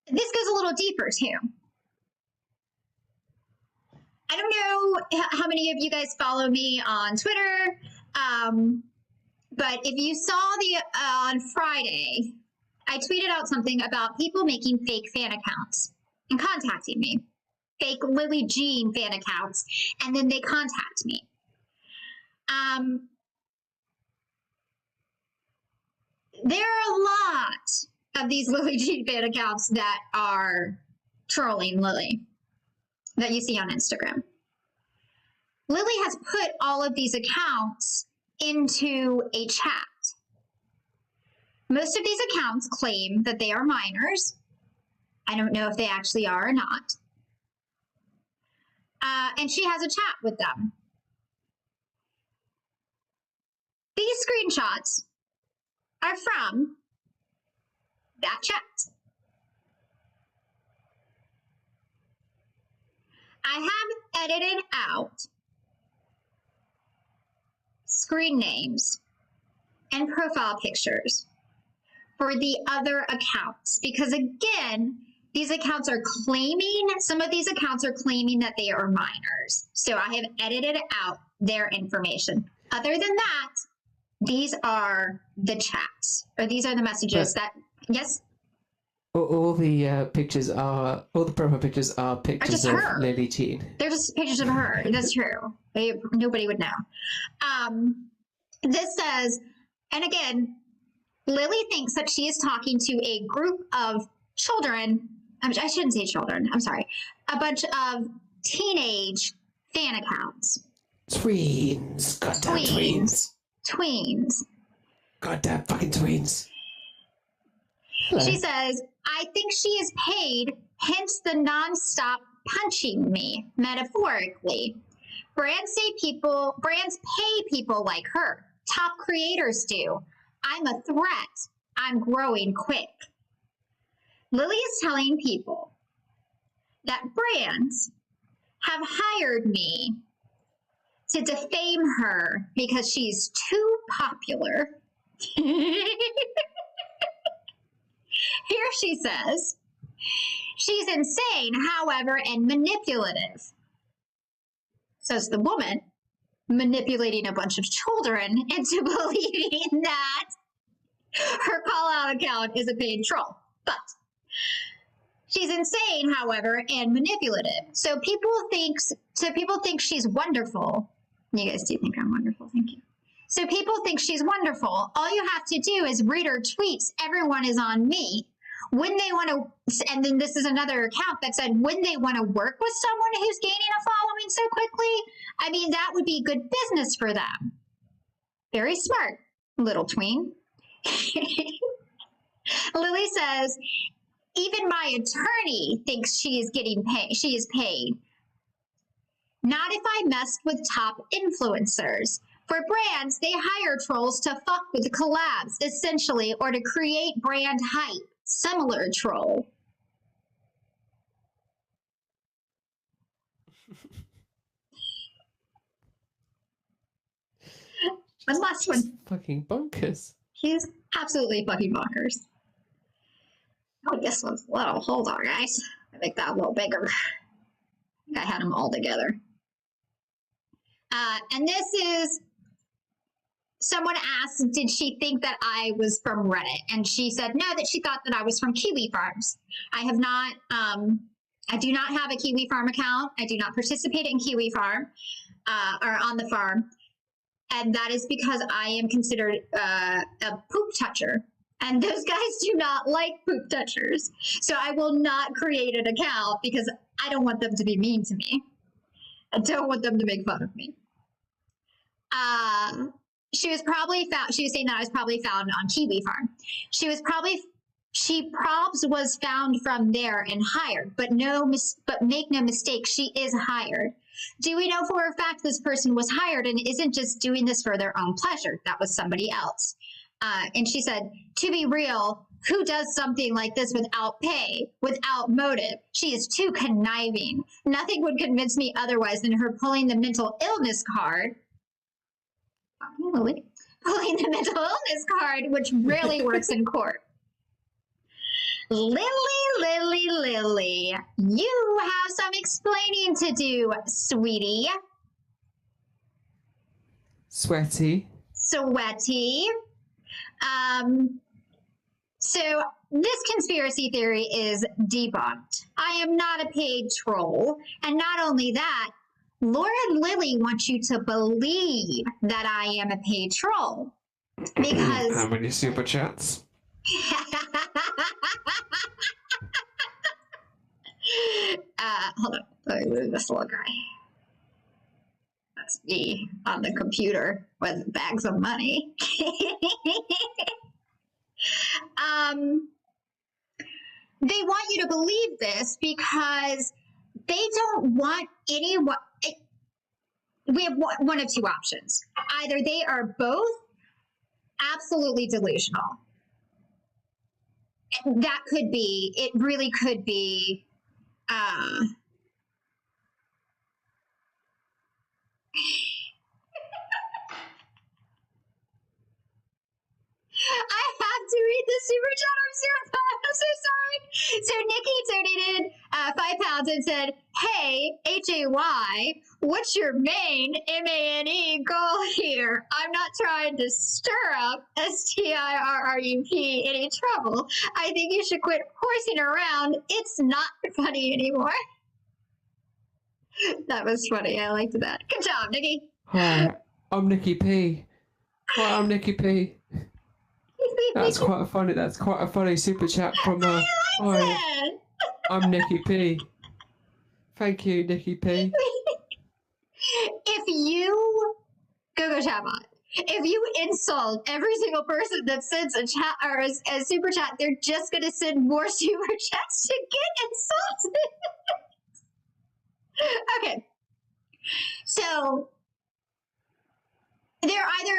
This goes a little deeper too. I don't know how many of you guys follow me on Twitter, but if you saw on Friday, I tweeted out something about people making fake fan accounts and contacting me. Fake Lillee Jean fan accounts, and then they contact me. There are a lot of these Lillee Jean fan accounts that are trolling Lillee that you see on Instagram. Lillee has put all of these accounts into a chat. Most of these accounts claim that they are minors. I don't know if they actually are or not. And she has a chat with them. These screenshots are from that chat. I have edited out screen names and profile pictures for the other accounts because, again, these accounts are claiming, some of these accounts are claiming that they are minors. So I have edited out their information. Other than that, these are the chats, or these are the messages that, yes? All the pictures are, all the profile pictures are pictures of Lillee Jean. They're just pictures of her. That's true. Nobody would know. This says, and again, Lillee thinks that she is talking to a group of children. I shouldn't say children. I'm sorry. A bunch of teenage fan accounts. Tweens. Goddamn tweens. Tweens. Goddamn fucking tweens. Hello. She says, I think she is paid, hence the nonstop punching me, metaphorically. Brands pay people like her. Top creators do. I'm a threat. I'm growing quick. Lillee is telling people that brands have hired me to defame her because she's too popular. Here she says, she's insane, however, and manipulative. Says the woman, manipulating a bunch of children into believing that her call-out account is a paid troll. But she's insane, however, and manipulative. So people think she's wonderful. You guys do think I'm wonderful, thank you. So people think she's wonderful. All you have to do is read her tweets. Everyone is on me. When they want to, and then this is another account that said, when they want to work with someone who's gaining a following so quickly, I mean, that would be good business for them. Very smart, little tween. Lillee says, even my attorney thinks she is getting paid. She is paid. Not if I messed with top influencers. For brands, they hire trolls to fuck with collabs, essentially, or to create brand hype. Similar troll. One last one. Fucking bonkers. He's absolutely fucking bonkers. Oh, this one's a little. Hold on, guys. I make that a little bigger. I think I had them all together. And this is, someone asked, did she think that I was from Reddit? And she said, no, that she thought that I was from Kiwi Farms. I have not, I do not have a Kiwi Farm account. I do not participate in Kiwi Farm, or on the farm. And that is because I am considered a poop toucher. And those guys do not like poop touchers. So I will not create an account because I don't want them to be mean to me. I don't want them to make fun of me. She was probably found, she was saying that I was probably found on Kiwi Farm. She probs was found from there and hired, but make no mistake, she is hired. Do we know for a fact this person was hired and isn't just doing this for their own pleasure? That was somebody else. And she said, to be real, who does something like this without pay, without motive? She is too conniving. Nothing would convince me otherwise than her pulling the mental illness card. Lillee. Pulling the mental illness card, which rarely works in court. Lillee, you have some explaining to do, sweetie. Sweaty. So this conspiracy theory is debunked. I am not a paid troll. And not only that, Laura and Lillee want you to believe that I am a paid troll. Because... How many super chats? Hold on. Let me move this little guy. That's me on the computer with bags of money. They want you to believe this because they don't want anyone. We have one of two options. Either they are both absolutely delusional. That could be, it really could be, I have to read the super chat. I'm so sorry. So Nikki donated £5 and said, hey, HAY, what's your main MANE goal here? I'm not trying to stir up STIRRUP any trouble. I think you should quit horsing around. It's not funny anymore. That was funny. I liked that. Good job, Nikki. Hi, I'm Nikki P. Hi, I'm Nikki P. That's quite a funny super chat from hi, I'm Nikki P. Thank you, Nikki P. If you go chatbot, if you insult every single person that sends a chat or a super chat, they're just gonna send more super chats to get insulted. Okay. So they're either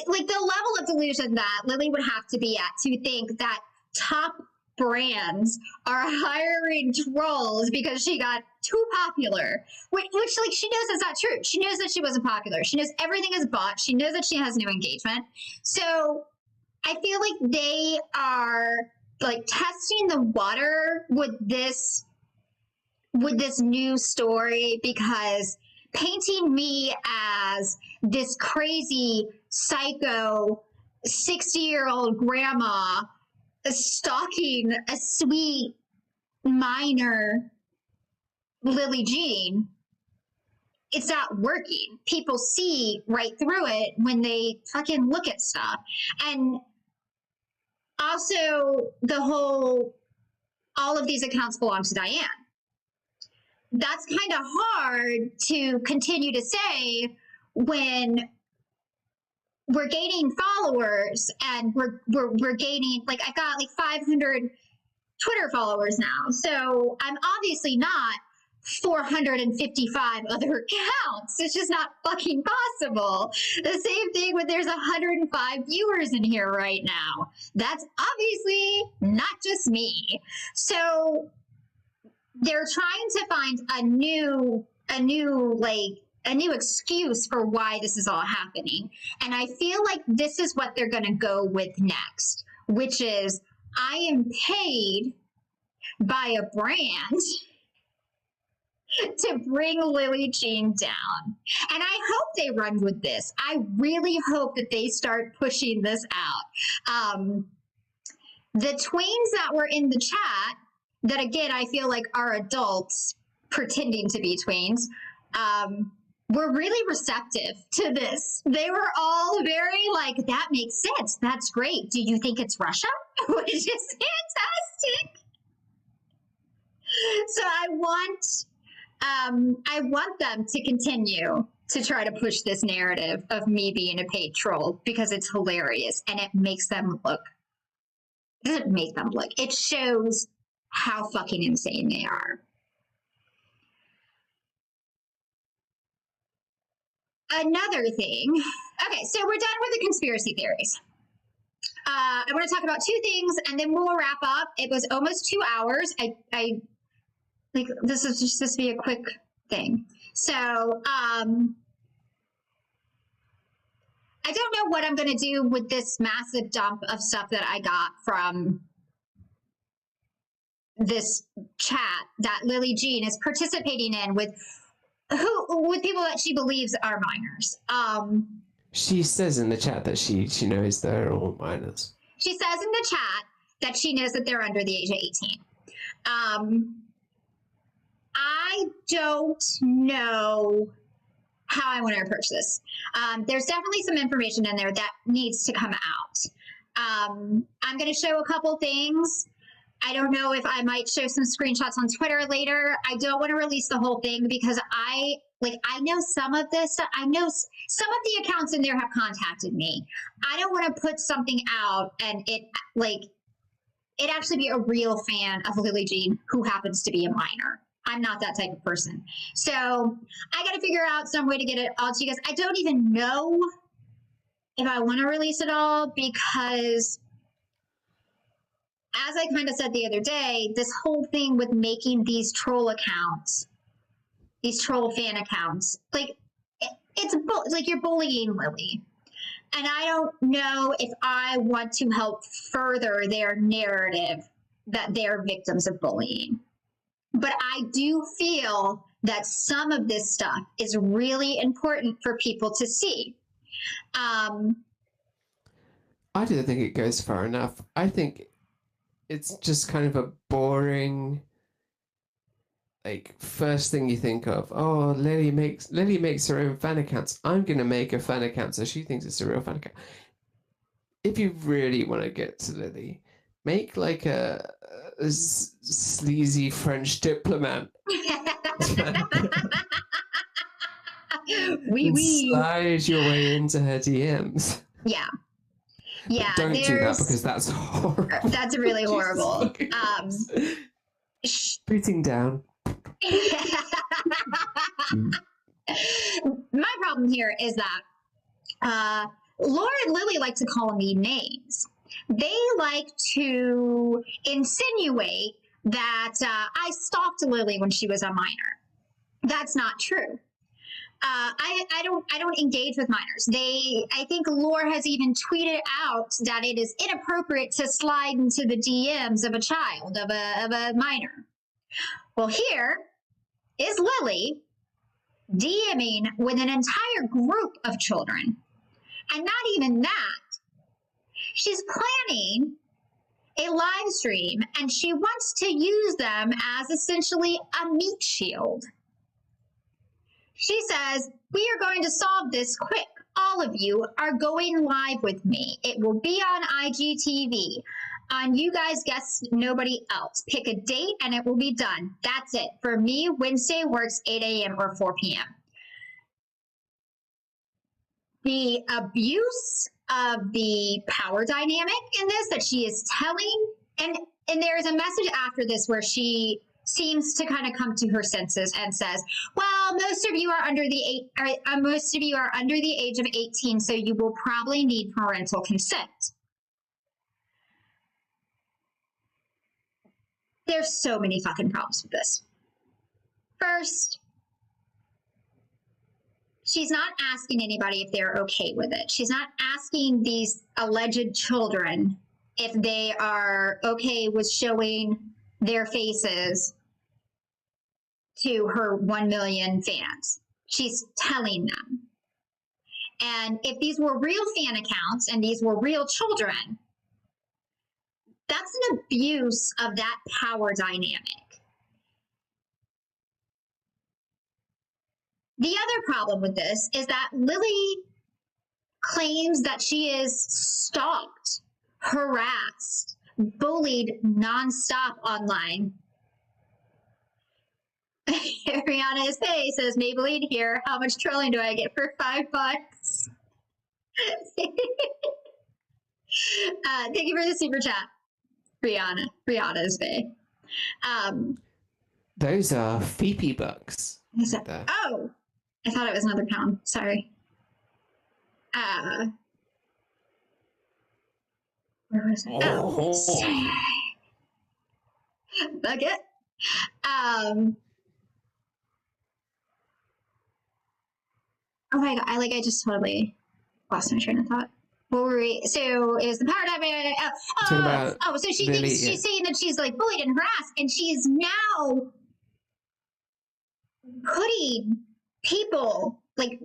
like the level of delusion that Lillee would have to be at to think that top brands are hiring trolls because she got too popular, which like she knows that's not true. She knows that she wasn't popular. She knows everything is bought. She knows that she has no engagement. So I feel like they are like testing the water with this new story, because painting me as this crazy psycho 60-year-old grandma stalking a sweet minor Lillee Jean, it's not working. People see right through it when they fucking look at stuff. And also all of these accounts belong to Diane. That's kind of hard to continue to say when we're gaining followers, and we're gaining, like, I've got like 500 Twitter followers now. So I'm obviously not 455 other accounts. It's just not fucking possible. The same thing with there's 105 viewers in here right now. That's obviously not just me. So they're trying to find a new excuse for why this is all happening. And I feel like this is what they're going to go with next, which is, I am paid by a brand to bring Lillee Jean down. And I hope they run with this. I really hope that they start pushing this out. The tweens that were in the chat, that again, I feel like are adults pretending to be tweens, were really receptive to this. They were all very like, that makes sense. That's great. Do you think it's Russia? Which is fantastic. So I want them to continue to try to push this narrative of me being a paid troll, because it's hilarious and it makes them look, it doesn't make them look, it shows how fucking insane they are. Another thing, okay, so we're done with the conspiracy theories. I want to talk about two things and then we'll wrap up. It was almost 2 hours. I like, this is just supposed to be a quick thing. So, I don't know what I'm going to do with this massive dump of stuff that I got from this chat that Lillee Jean is participating in with people that she believes are minors. She says in the chat that she knows they're all minors. She says in the chat that she knows that they're under the age of 18. I don't know how I want to approach this. There's definitely some information in there that needs to come out. I'm going to show a couple things. I don't know if I might show some screenshots on Twitter later. I don't want to release the whole thing because I know some of this stuff. I know some of the accounts in there have contacted me. I don't want to put something out and it actually be a real fan of Lillee Jean who happens to be a minor. I'm not that type of person. So I got to figure out some way to get it all to you guys. I don't even know if I want to release it all because, as I kind of said the other day, this whole thing with making these troll accounts, these troll fan accounts, like it's like you're bullying Lillee. And I don't know if I want to help further their narrative that they're victims of bullying. But I do feel that some of this stuff is really important for people to see. I don't think it goes far enough. I think it's just kind of a boring, like, first thing you think of. Oh, Lillee makes her own fan accounts. I'm going to make a fan account so she thinks it's a real fan account. If you really want to get to Lillee, make like a sleazy French diplomat. Slide your way into her DMs. Yeah. Yeah. But don't do that because that's horrible. That's really horrible. Putting down. My problem here is that Laura and Lillee like to call me names. They like to insinuate that I stalked Lillee when she was a minor. That's not true. I don't engage with minors. I think Laura has even tweeted out that it is inappropriate to slide into the DMs of a child, of a minor. Well, here is Lillee DMing with an entire group of children. And not even that. She's planning a live stream and she wants to use them as essentially a meat shield. She says, we are going to solve this quick. All of you are going live with me. It will be on IGTV. On you guys, guess nobody else. Pick a date and it will be done. That's it. For me, Wednesday works 8 a.m. or 4 p.m. the abuse of the power dynamic in this that she is telling, and there's a message after this where she seems to kind of come to her senses and says, well, most of you are under the age of 18, so you will probably need parental consent. There's so many fucking problems with this. First, she's not asking anybody if they're okay with it. She's not asking these alleged children if they are okay with showing their faces to her 1 million fans. She's telling them. And if these were real fan accounts and these were real children, that's an abuse of that power dynamic. The other problem with this is that Lillee claims that she is stalked, harassed, bullied nonstop online. Ariana S.A. says, Maybelline here. How much trolling do I get for $5? Thank you for the super chat, Rihanna. Rihanna S.A. Those are Phoebe bucks. Oh, I thought it was another pound. Sorry. Where was it? Oh. Bucket. Oh my god! I just totally lost my train of thought. What were we? So it was the power dynamic. So she's saying that she's like bullied and harassed, and she's now putting people like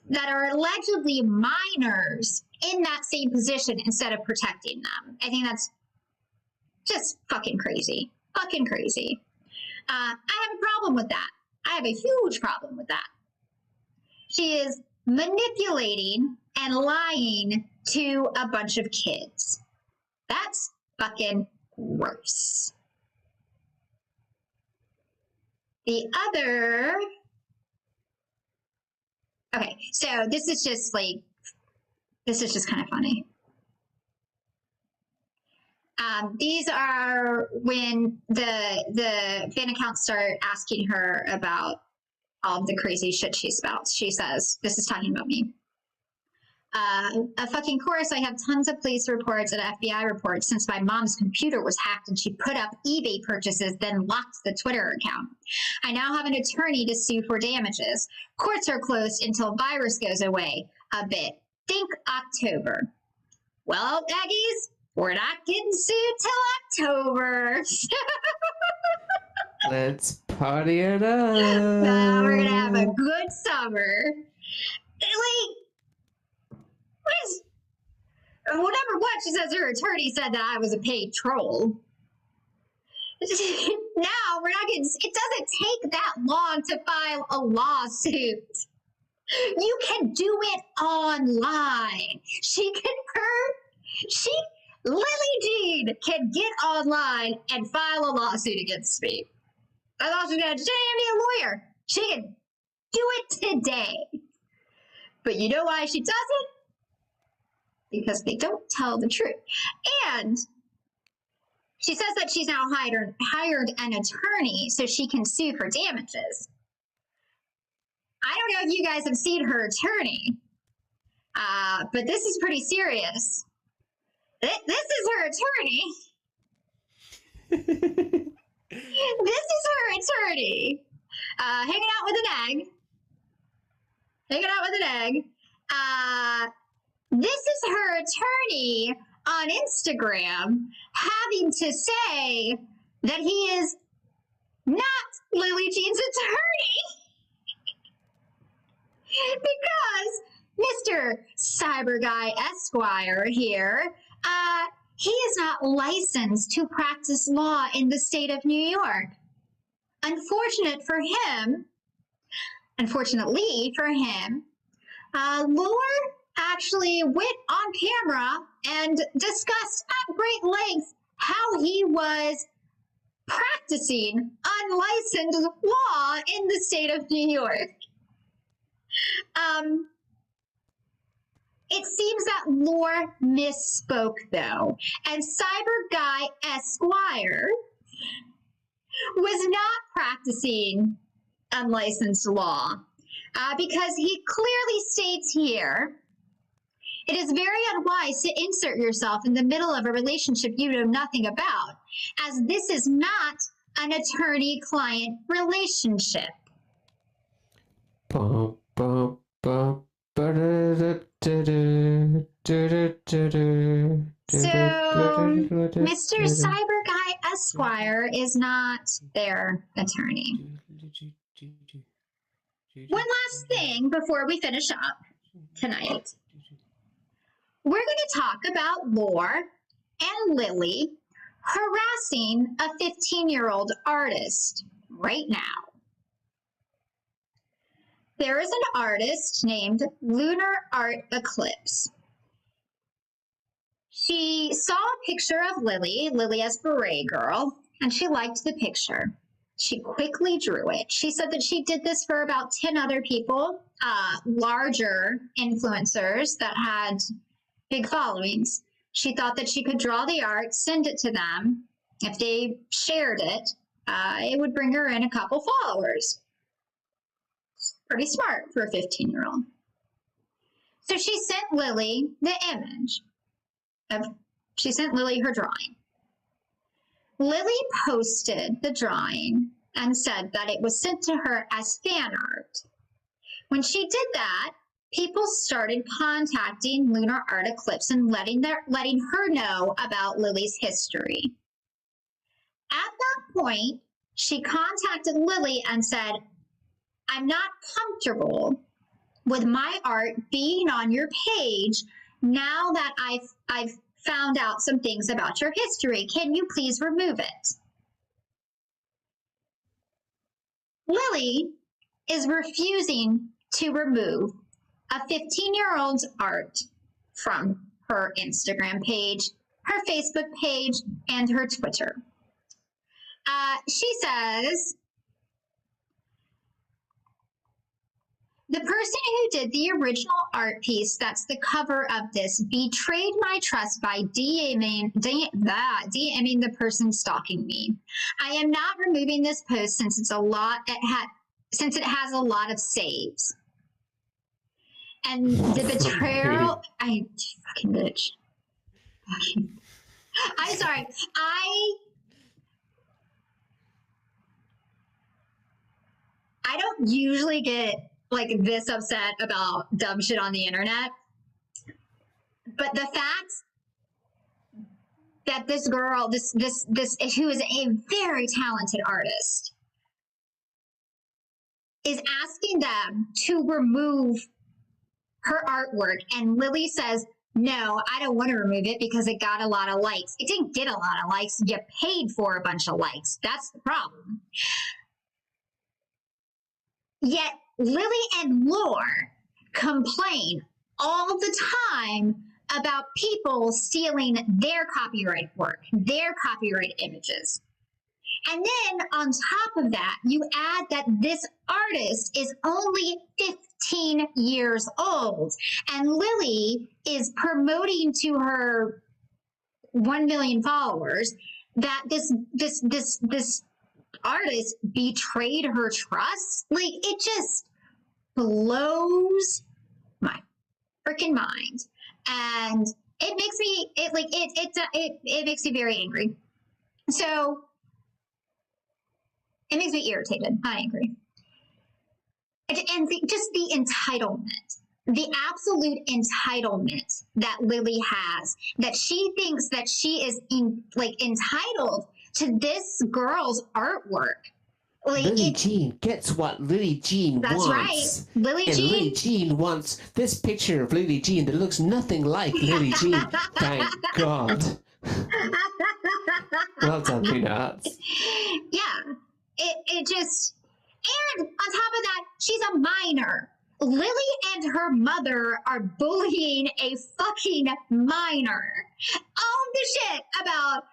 that are allegedly minors in that same position instead of protecting them. I think that's just fucking crazy. Fucking crazy. I have a problem with that. I have a huge problem with that. She is manipulating and lying to a bunch of kids. That's fucking gross. The other... Okay, so this is just kind of funny. These are when the fan accounts start asking her about all the crazy shit she spouts. She says, this is talking about me. A fucking course, I have tons of police reports and FBI reports since my mom's computer was hacked and she put up eBay purchases, then locked the Twitter account. I now have an attorney to sue for damages. Courts are closed until virus goes away a bit. Think October. Well, Aggies, we're not getting sued till October. Let's party it up. We're going to have a good summer. Well, number one, she says her attorney said that I was a paid troll. Now, we're not getting... It doesn't take that long to file a lawsuit. You can do it online. Lillee Jean can get online and file a lawsuit against me. That's all she's going to do. She ain't even a lawyer. She can do it today. But you know why she doesn't? Because they don't tell the truth. And she says that she's now hired an attorney so she can sue for damages. I don't know if you guys have seen her attorney, but this is pretty serious. This is her attorney. This is her attorney. Hanging out with an egg. This is her attorney on Instagram having to say that he is not Lillee Jean's attorney. Because Mr. Cyber Guy Esquire here, he is not licensed to practice law in the state of New York. Unfortunately for him, Lore actually went on camera and discussed at great length how he was practicing unlicensed law in the state of New York. It seems that Lore misspoke, though, and Cyber Guy Esquire was not practicing unlicensed law because he clearly states here, it is very unwise to insert yourself in the middle of a relationship you know nothing about, as this is not an attorney-client relationship. Bum, bum, bum, So, Mr. Cyber Guy Esquire is not their attorney. One last thing before we finish up tonight. We're going to talk about Lore and Lillee harassing a 15-year-old artist right now. There is an artist named Lunar Art Eclipse. She saw a picture of Lillee as Beret Girl, and she liked the picture. She quickly drew it. She said that she did this for about 10 other people, larger influencers that had big followings. She thought that she could draw the art, send it to them. If they shared it, it would bring her in a couple followers. Pretty smart for a 15-year-old. So she sent Lillee the image. She sent Lillee her drawing. Lillee posted the drawing and said that it was sent to her as fan art. When she did that, people started contacting Lunar Art Eclipse and letting her know about Lillee's history. At that point, she contacted Lillee and said, I'm not comfortable with my art being on your page now that I've found out some things about your history. Can you please remove it? Lillee is refusing to remove a 15-year-old's art from her Instagram page, her Facebook page, and her Twitter. She says, the person who did the original art piece, that's the cover of this, betrayed my trust by DMing the person stalking me. I am not removing this post since it has a lot of saves. And the betrayal, I fucking bitch. I'm sorry. I don't usually get like this upset about dumb shit on the internet, but the fact that this girl, this who is a very talented artist, is asking them to remove her artwork, and Lillee says, no, I don't want to remove it because it got a lot of likes. It didn't get a lot of likes. You paid for a bunch of likes. That's the problem. Yet Lillee and Lore complain all the time about people stealing their copyright work, their copyright images. And then on top of that, you add that this artist is only 15 years old, and Lillee is promoting to her 1 million followers that this artist betrayed her trust. Like, it just blows my freaking mind, and it makes me it makes me very angry. So it makes me irritated, not angry. And just the entitlement, the absolute entitlement that Lillee has, that she thinks that she is entitled to this girl's artwork. Like, Lillee Jean gets what Lillee Jean wants. That's right. Lillee Jean wants this picture of Lillee Jean that looks nothing like Lillee Jean. Thank God. Well done, Peanuts. Yeah. It just, and on top of that, she's a minor. Lillee and her mother are bullying a fucking minor. All the shit about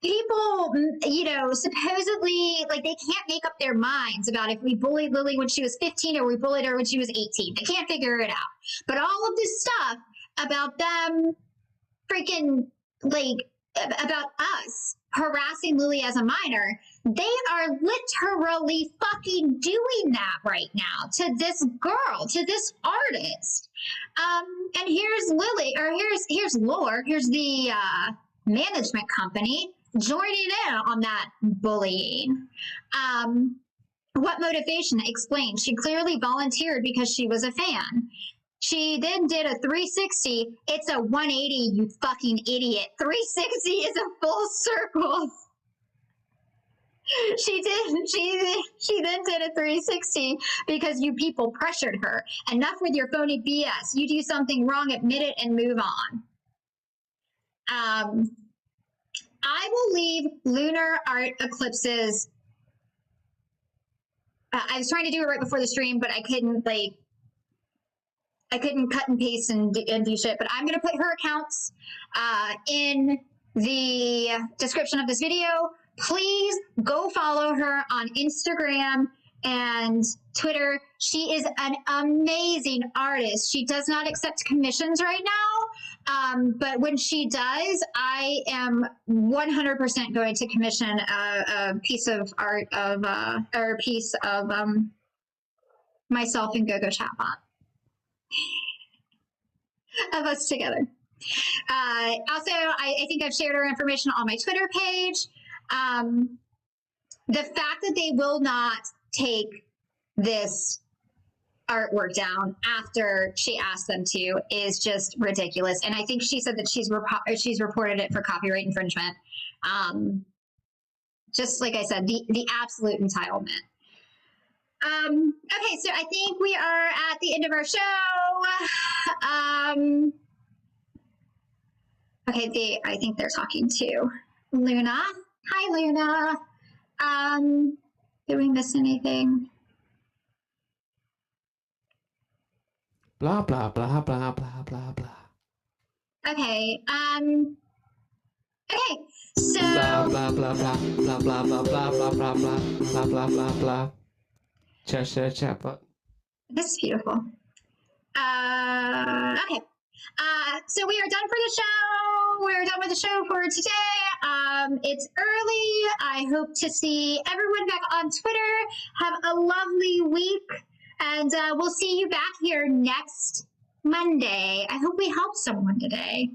people, you know, supposedly, like, they can't make up their minds about if we bullied Lillee when she was 15 or we bullied her when she was 18. They can't figure it out. But all of this stuff about them freaking, like, about us harassing Lillee as a minor, they are literally fucking doing that right now to this girl, to this artist. And here's Lillee, or here's Lore, here's the management company joining in on that bullying. What motivation? Explain. She clearly volunteered because she was a fan. She then did a 360. It's a 180, you fucking idiot. 360 is a full circle. She then did a 360 because you people pressured her. Enough with your phony BS. You do something wrong, admit it, and move on. I will leave lunar art eclipses. I was trying to do it right before the stream, but I couldn't cut and paste and do shit. But I'm gonna put her accounts in the description of this video. Please go follow her on Instagram and Twitter. She is an amazing artist. She does not accept commissions right now, but when she does, I am 100% going to commission a piece of art of, or a piece of myself and GoGo Chatbot. Of us together. Also, I think I've shared her information on my Twitter page. The fact that they will not take this artwork down after she asked them to is just ridiculous. And I think she said that she's reported it for copyright infringement. Just like I said, the absolute entitlement. Okay, so I think we are at the end of our show. Okay, I think they're talking to Luna. Hi, Luna. Did we miss anything? Blah, blah, blah, blah, blah, blah, blah. Okay, okay, so... Blah, blah, blah, blah, blah, blah, blah, blah, blah, blah, blah, blah, blah, blah, blah. Chatbot. This is beautiful. Okay. So we are done for the show. We're done with the show for today. It's early. I hope to see everyone back on Twitter. Have a lovely week. And we'll see you back here next Monday. I hope we helped someone today.